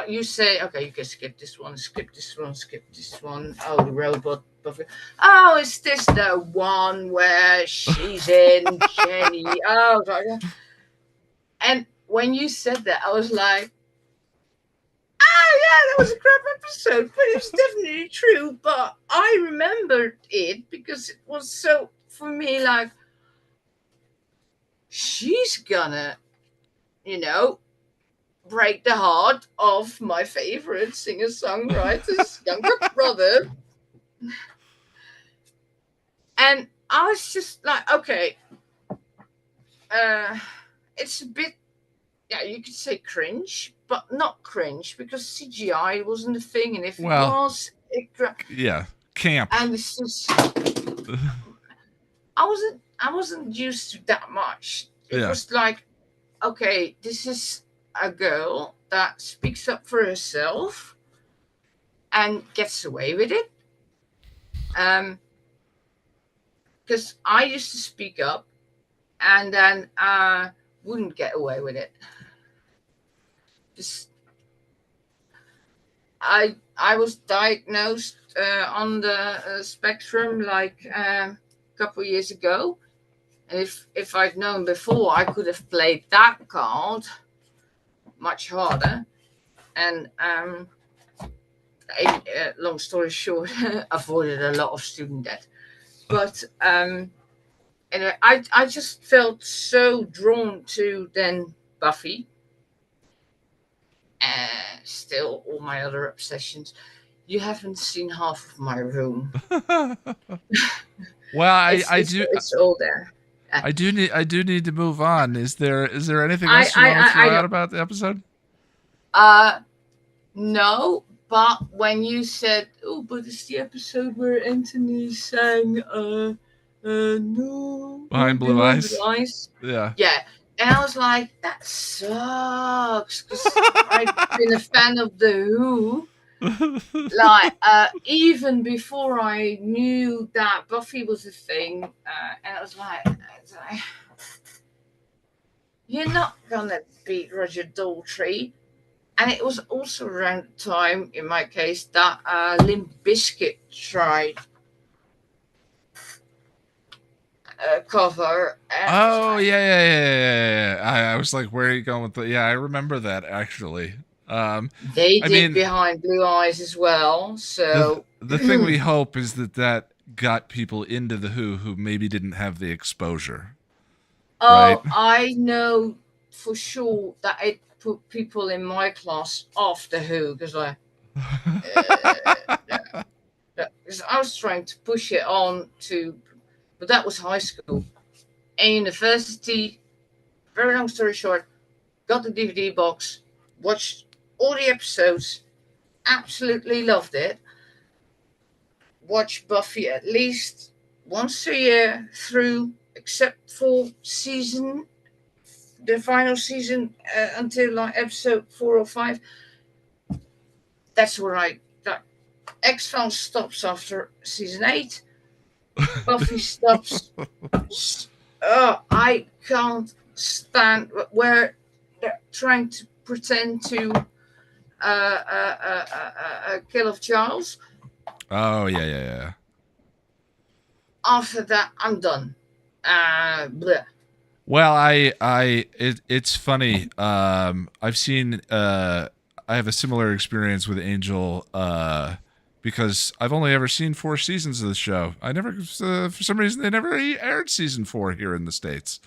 you say, okay, you can skip this one, skip this one, skip this one. Oh, the robot. Oh, is this the one where she's in Jenny? Oh, and when you said that, I was like, oh yeah, that was a crap episode, but it's definitely true. But I remembered it because it was so, for me, like, she's gonna, break the heart of my favorite singer-songwriter's younger brother. And I was just like, okay, it's a bit, yeah, you could say cringe, but not cringe, because CGI wasn't a thing, and if it was, yeah, camp. And it's just, I wasn't used to that much. It was like, okay, this is a girl that speaks up for herself and gets away with it. Because I used to speak up and then wouldn't get away with it. Just, I was diagnosed on the spectrum like a couple of years ago. And if I'd known before, I could have played that card much harder. And long story short, avoided a lot of student debt. But anyway, I just felt so drawn to then Buffy. Still, all my other obsessions. You haven't seen half of my room. Well, I do. It's all there. I do need to move on. Is there anything else you want to throw out about the episode? No. But when you said, "Oh, but it's the episode where Anthony sang no Behind Blue Eyes," yeah, and I was like, that sucks, because I've been a fan of the Who, like even before I knew that Buffy was a thing, and I was like, you're not gonna beat Roger Daltrey. And it was also around the time, in my case, that Limp Bizkit tried a cover. Oh, yeah. I was like, where are you going with the... Yeah, I remember that, actually. They did Behind Blue Eyes as well, so... The thing we hope is that got people into the Who maybe didn't have the exposure. Oh, right? I know for sure that it put people in my class off the Who, because Because I was trying to push it on to, but that was high school. And university, very long story short, got the DVD box, watched all the episodes, absolutely loved it. Watched Buffy at least once a year through, except for the final season until like episode 4 or 5. That's where I got. X-Files stops after season 8. Buffy stops. I can't stand where they're trying to pretend to kill off Charles. Oh yeah. After that, I'm done. Bleh. Well, it's funny. I've seen. I have a similar experience with Angel. Because I've only ever seen 4 seasons of the show. I never, for some reason, they never aired season 4 here in the States.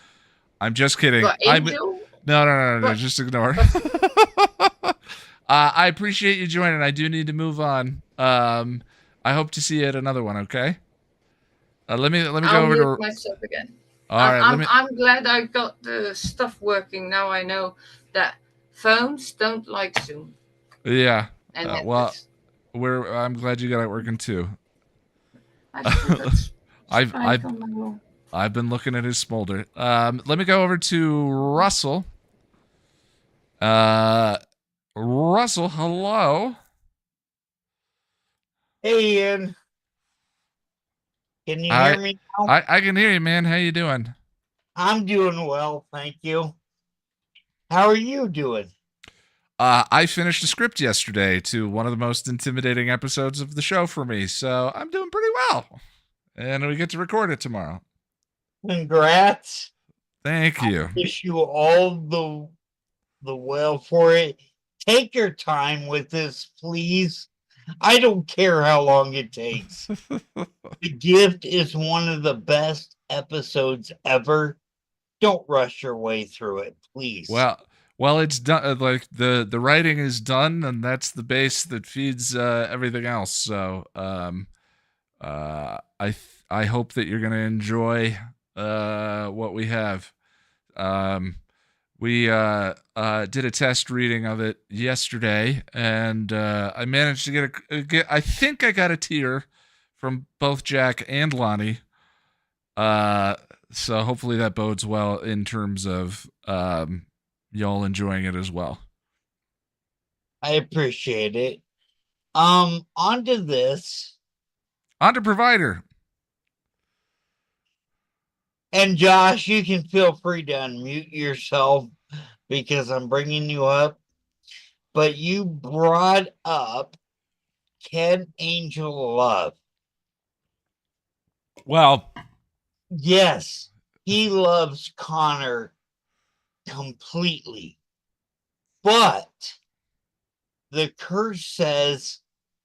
I'm just kidding. But Angel? No. Just ignore. I appreciate you joining. I do need to move on. I hope to see you at another one. Okay. Let me go I'll over mute to myself again. All right. I'm glad I got the stuff working. Now I know that phones don't like Zoom. Yeah. And Well, I'm glad you got it working too. I've been looking at his smolder. Let me go over to Russell. Russell, hello. Hey, Ian. Can you hear me now? I can hear you, man. How you doing? I'm doing well, thank you. How are you doing? I finished a script yesterday to one of the most intimidating episodes of the show for me, so I'm doing pretty well. And we get to record it tomorrow. Congrats. Thank you. I wish you all the well for it. Take your time with this, please. I don't care how long it takes. The Gift is one of the best episodes ever. Don't rush your way through it, please. Well, it's done. Like the writing is done, and that's the base that feeds everything else. So, I hope that you're gonna enjoy what we have. We did a test reading of it yesterday, and I managed to get. I think I got a tear from both Jack and Lani. So hopefully that bodes well in terms of y'all enjoying it as well. I appreciate it. On to this. On to Provider. And Josh, you can feel free to unmute yourself because I'm bringing you up. But you brought up Can Angel love? Well, yes, he loves Connor completely. But the curse says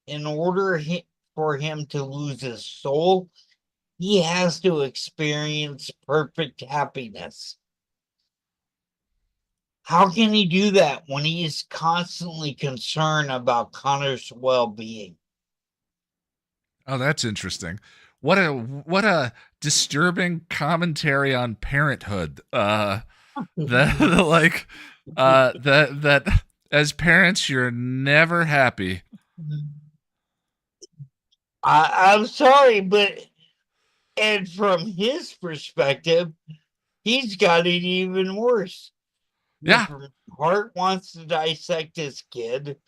in order for him to lose his soul, he has to experience perfect happiness. How can he do that when he is constantly concerned about Connor's well-being? Oh, that's interesting. What a disturbing commentary on parenthood. That as parents you're never happy. I'm sorry, but and from his perspective, he's got it even worse. Yeah. Hart wants to dissect his kid.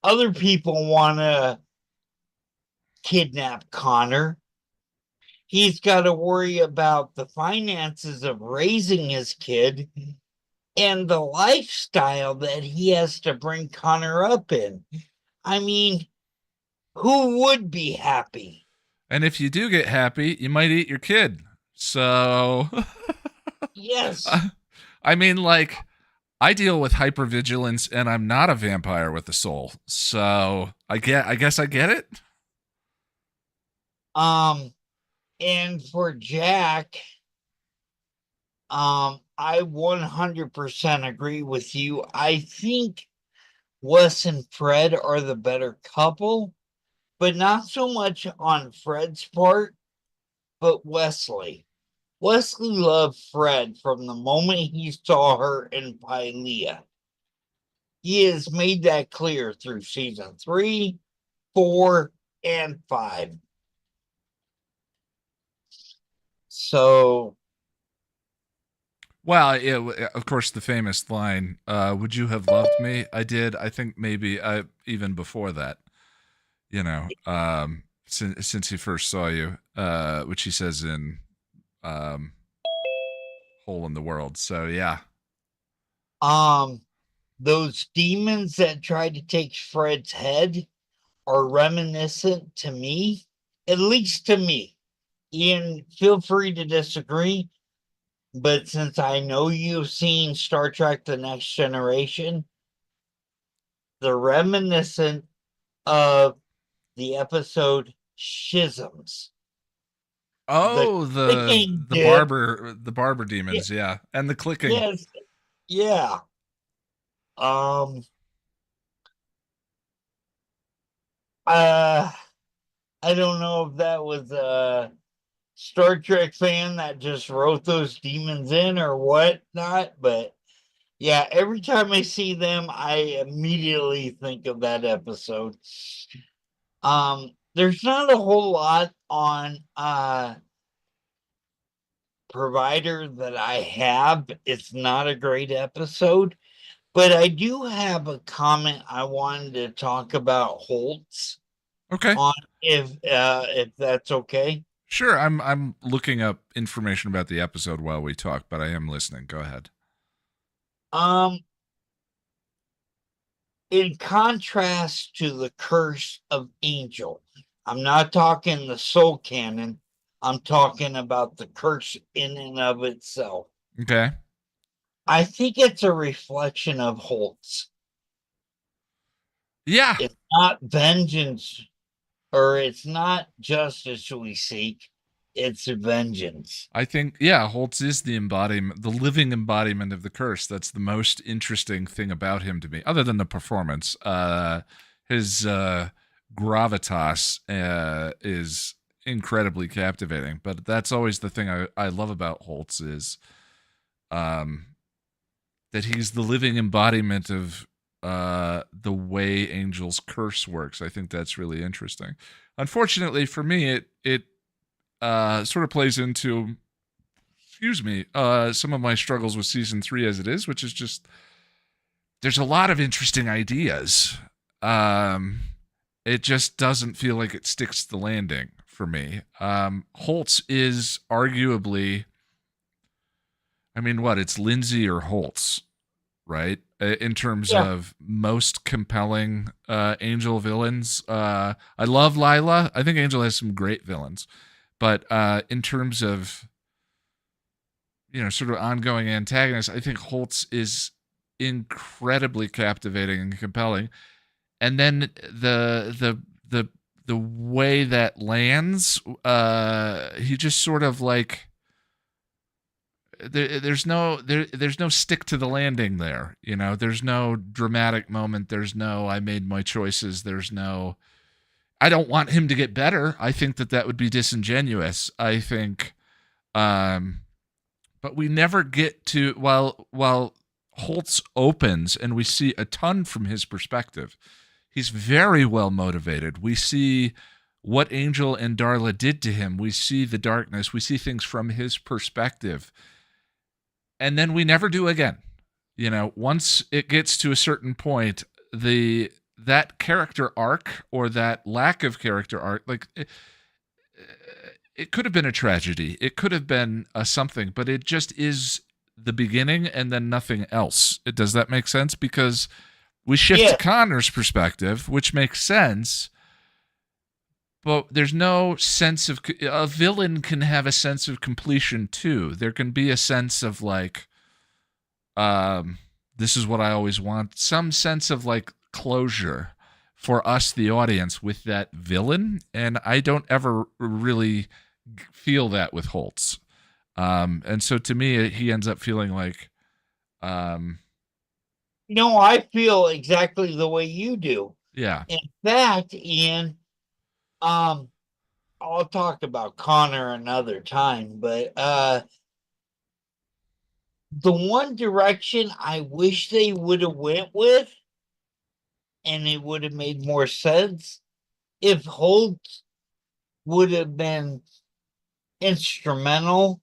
Other people want to kidnap Connor. He's got to worry about the finances of raising his kid and the lifestyle that he has to bring Connor up in. I mean, who would be happy? And if you do get happy, you might eat your kid. So yes. I mean, like, I deal with hypervigilance and I'm not a vampire with a soul. So I guess I get it. And for Jack, I 100% agree with you. I think Wes and Fred are the better couple, but not so much on Fred's part, but Wesley. Wesley loved Fred from the moment he saw her in Pylea. He has made that clear through season 3, 4, and 5. So, Well, of course, the famous line, would you have loved me? I did. I think maybe even before that, since he first saw you, which he says in Hole in the World. So, yeah. those demons that tried to take Fred's head are reminiscent to me, at least to me. Ian, feel free to disagree, but since I know you've seen Star Trek The Next Generation, they're reminiscent of the episode Schisms. Oh, clicking the dip. barber demons, yeah. And the clicking. Yes, yeah. I don't know if that was a Star Trek fan that just wrote those demons in or whatnot, but yeah, every time I see them, I immediately think of that episode. There's not a whole lot on Provider that I have. It's not a great episode, but I do have a comment I wanted to talk about Holtz Okay. on if that's okay. Sure. I'm looking up information about the episode while we talk, but I am listening. Go ahead. In contrast to the Curse of Angel, I'm not talking the soul canon. I'm talking about the curse in and of itself. Okay. I think it's a reflection of Holtz. Yeah. It's not vengeance, or it's not justice we seek. It's vengeance. I think, yeah, Holtz is the embodiment, the living embodiment of the curse. That's the most interesting thing about him to me, other than the performance. His gravitas is incredibly captivating, but that's always the thing I love about Holtz is that he's the living embodiment of the way Angel's curse works. I think that's really interesting. Unfortunately for me, it sort of plays into, some of my struggles with season 3 as it is, which is just there's a lot of interesting ideas. It just doesn't feel like it sticks to the landing for me. Holtz is arguably, it's Lindsay or Holtz, right? In terms of most compelling Angel villains. I love Lila. I think Angel has some great villains. But in terms of, sort of ongoing antagonists, I think Holtz is incredibly captivating and compelling. And then the way that lands, he just sort of like there's no stick to the landing there. There's no dramatic moment. There's no I made my choices. There's no I don't want him to get better. I think that would be disingenuous. I think, but we never get to while Holtz opens and we see a ton from his perspective. He's very well motivated. We see what Angel and Darla did to him. We see the darkness. We see things from his perspective, and then we never do again. Once it gets to a certain point, that character arc or that lack of character arc, like it could have been a tragedy. It could have been a something, but it just is the beginning and then nothing else. Does that make sense? Because we shift to Connor's perspective, which makes sense, but there's no sense of a villain can have a sense of completion too. There can be a sense of like, this is what I always want. Some sense of like closure for us, the audience, with that villain. And I don't ever really feel that with Holtz. And so to me, he ends up feeling like, I feel exactly the way you do. Yeah. In fact, Ian, I'll talk about Connor another time, but the one direction I wish they would have went with, and it would have made more sense, if Holt would have been instrumental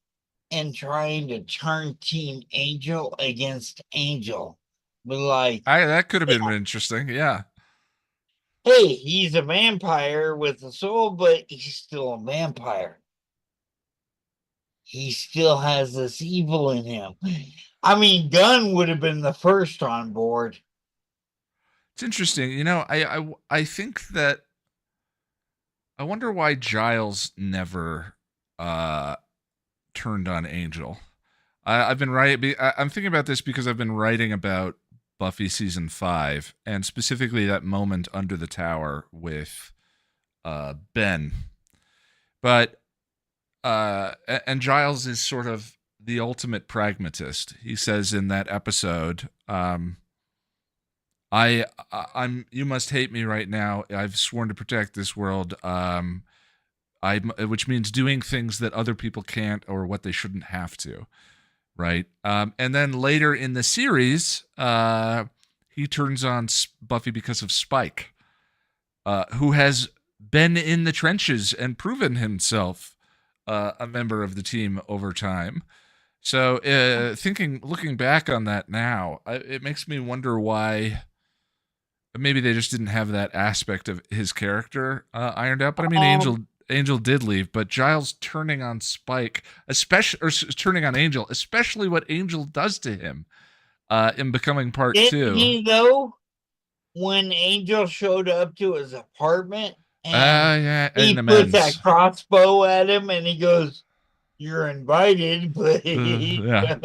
in trying to turn Team Angel against Angel. But like, That could have been interesting. Yeah. hey, he's a vampire with a soul, but he's still a vampire. He still has this evil in him. I mean, Gunn would have been the first on board. It's interesting. You know, I think that I wonder why Giles never turned on Angel. I've been writing. I'm thinking about this because I've been writing about Buffy season 5, and specifically that moment under the tower with Ben. But and Giles is sort of the ultimate pragmatist. He says in that episode, I'm you must hate me right now. I've sworn to protect this world. Which means doing things that other people can't or what they shouldn't have to. Right. And then later in the series, he turns on Buffy because of Spike, who has been in the trenches and proven himself a member of the team over time. So looking back on that now, it makes me wonder why maybe they just didn't have that aspect of his character ironed out. But I mean, Angel did leave, but Giles turning on Spike, turning on Angel, especially what Angel does to him in Becoming Part 2. Didn't he, though, when Angel showed up to his apartment and he puts that crossbow at him and he goes, "You're invited, but yeah.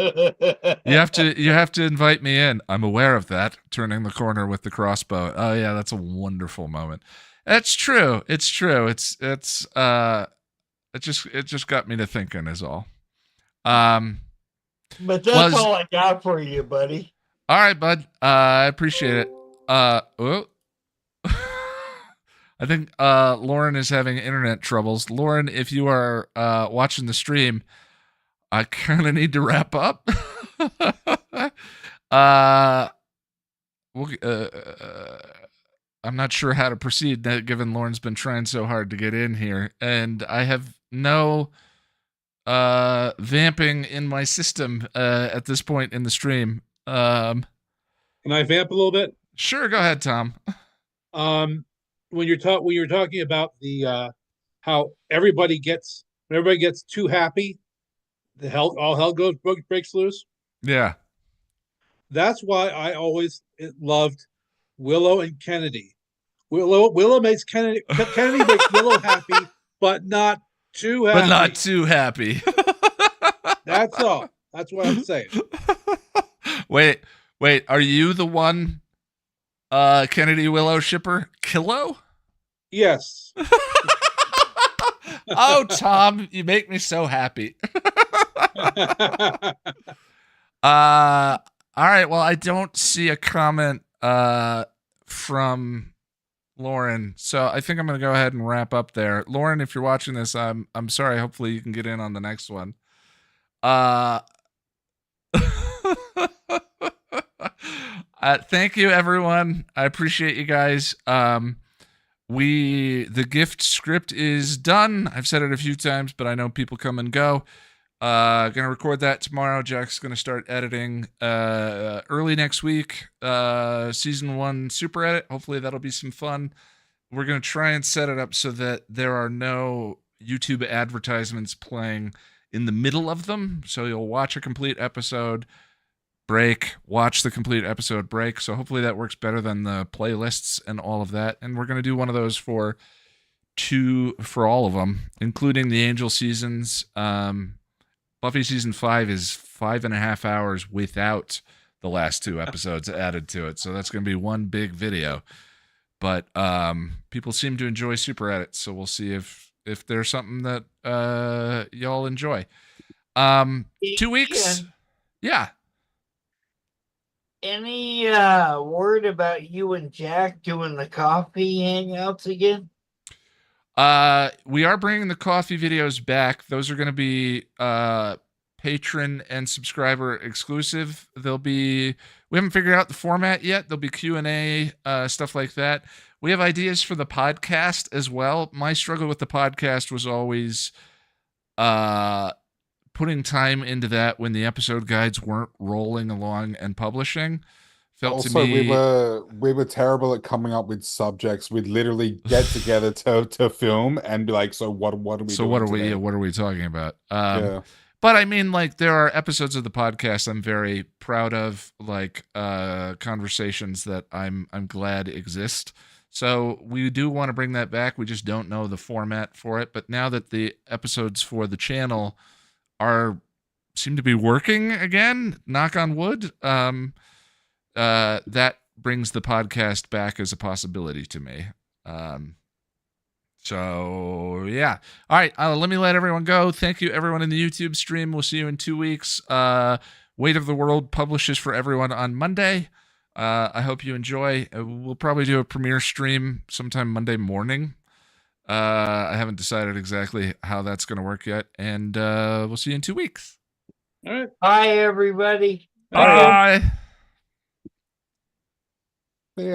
you have to invite me in. I'm aware of that." Turning the corner with the crossbow. Oh yeah, that's a wonderful moment. That's true. It's true. It just got me to thinking is all. But that's all I got for you, buddy. All right, bud. I appreciate it. I think Lauren is having internet troubles. Lauren, if you are watching the stream, I kind of need to wrap up. I'm not sure how to proceed, given Lauren's been trying so hard to get in here, and I have no vamping in my system at this point in the stream. Can I vamp a little bit? Sure, go ahead, Tom. When you're talking about the how everybody gets too happy, all hell breaks loose. Yeah, that's why I always loved Willow and Kennedy. Willow makes Kennedy makes Willow happy, but not too happy. But not too happy. That's all. That's what I'm saying. Wait, are you the one Kennedy Willow shipper? Kilo? Yes. Oh, Tom, you make me so happy. All right, well, I don't see a comment from Lauren, so I think I'm going to go ahead and wrap up there. Lauren, if you're watching this, I'm sorry. Hopefully you can get in on the next one. Thank you, everyone. I appreciate you guys. The gift script is done. I've said it a few times, but I know people come and go. Gonna record that tomorrow. Jack's gonna start editing early next week. Season 1 super edit. Hopefully that'll be some fun. We're gonna try and set it up so that there are no YouTube advertisements playing in the middle of them. So you'll watch a complete episode, break, watch the complete episode, break. So hopefully that works better than the playlists and all of that. And we're gonna do one of those for all of them, including the Angel seasons. Buffy season 5 is 5.5 hours without the last 2 episodes added to it. So that's going to be one big video. But people seem to enjoy super edits. So we'll see if there's something that y'all enjoy. 2 weeks. Yeah. Any word about you and Jack doing the coffee hangouts again? We are bringing the coffee videos back. Those are going to be patron and subscriber exclusive. We haven't figured out the format yet. There'll be Q&A, stuff like that. We have ideas for the podcast as well. My struggle with the podcast was always putting time into that when the episode guides weren't rolling along and publishing. Felt Also, to me we were terrible at coming up with subjects. We'd literally get together to film and be like, so what are we doing today? What are we talking about? Yeah. But I mean, like, there are episodes of the podcast I'm very proud of, like conversations that I'm glad exist. So we do want to bring that back. We just don't know the format for it. But now that the episodes for the channel seem to be working again, knock on wood, that brings the podcast back as a possibility to me. So yeah. All right. Let me let everyone go. Thank you, everyone in the YouTube stream. We'll see you in 2 weeks. Weight of the World publishes for everyone on Monday. I hope you enjoy. We'll probably do a premiere stream sometime Monday morning. I haven't decided exactly how that's going to work yet. And we'll see you in 2 weeks. All right. Bye, everybody. Thank you. Bye.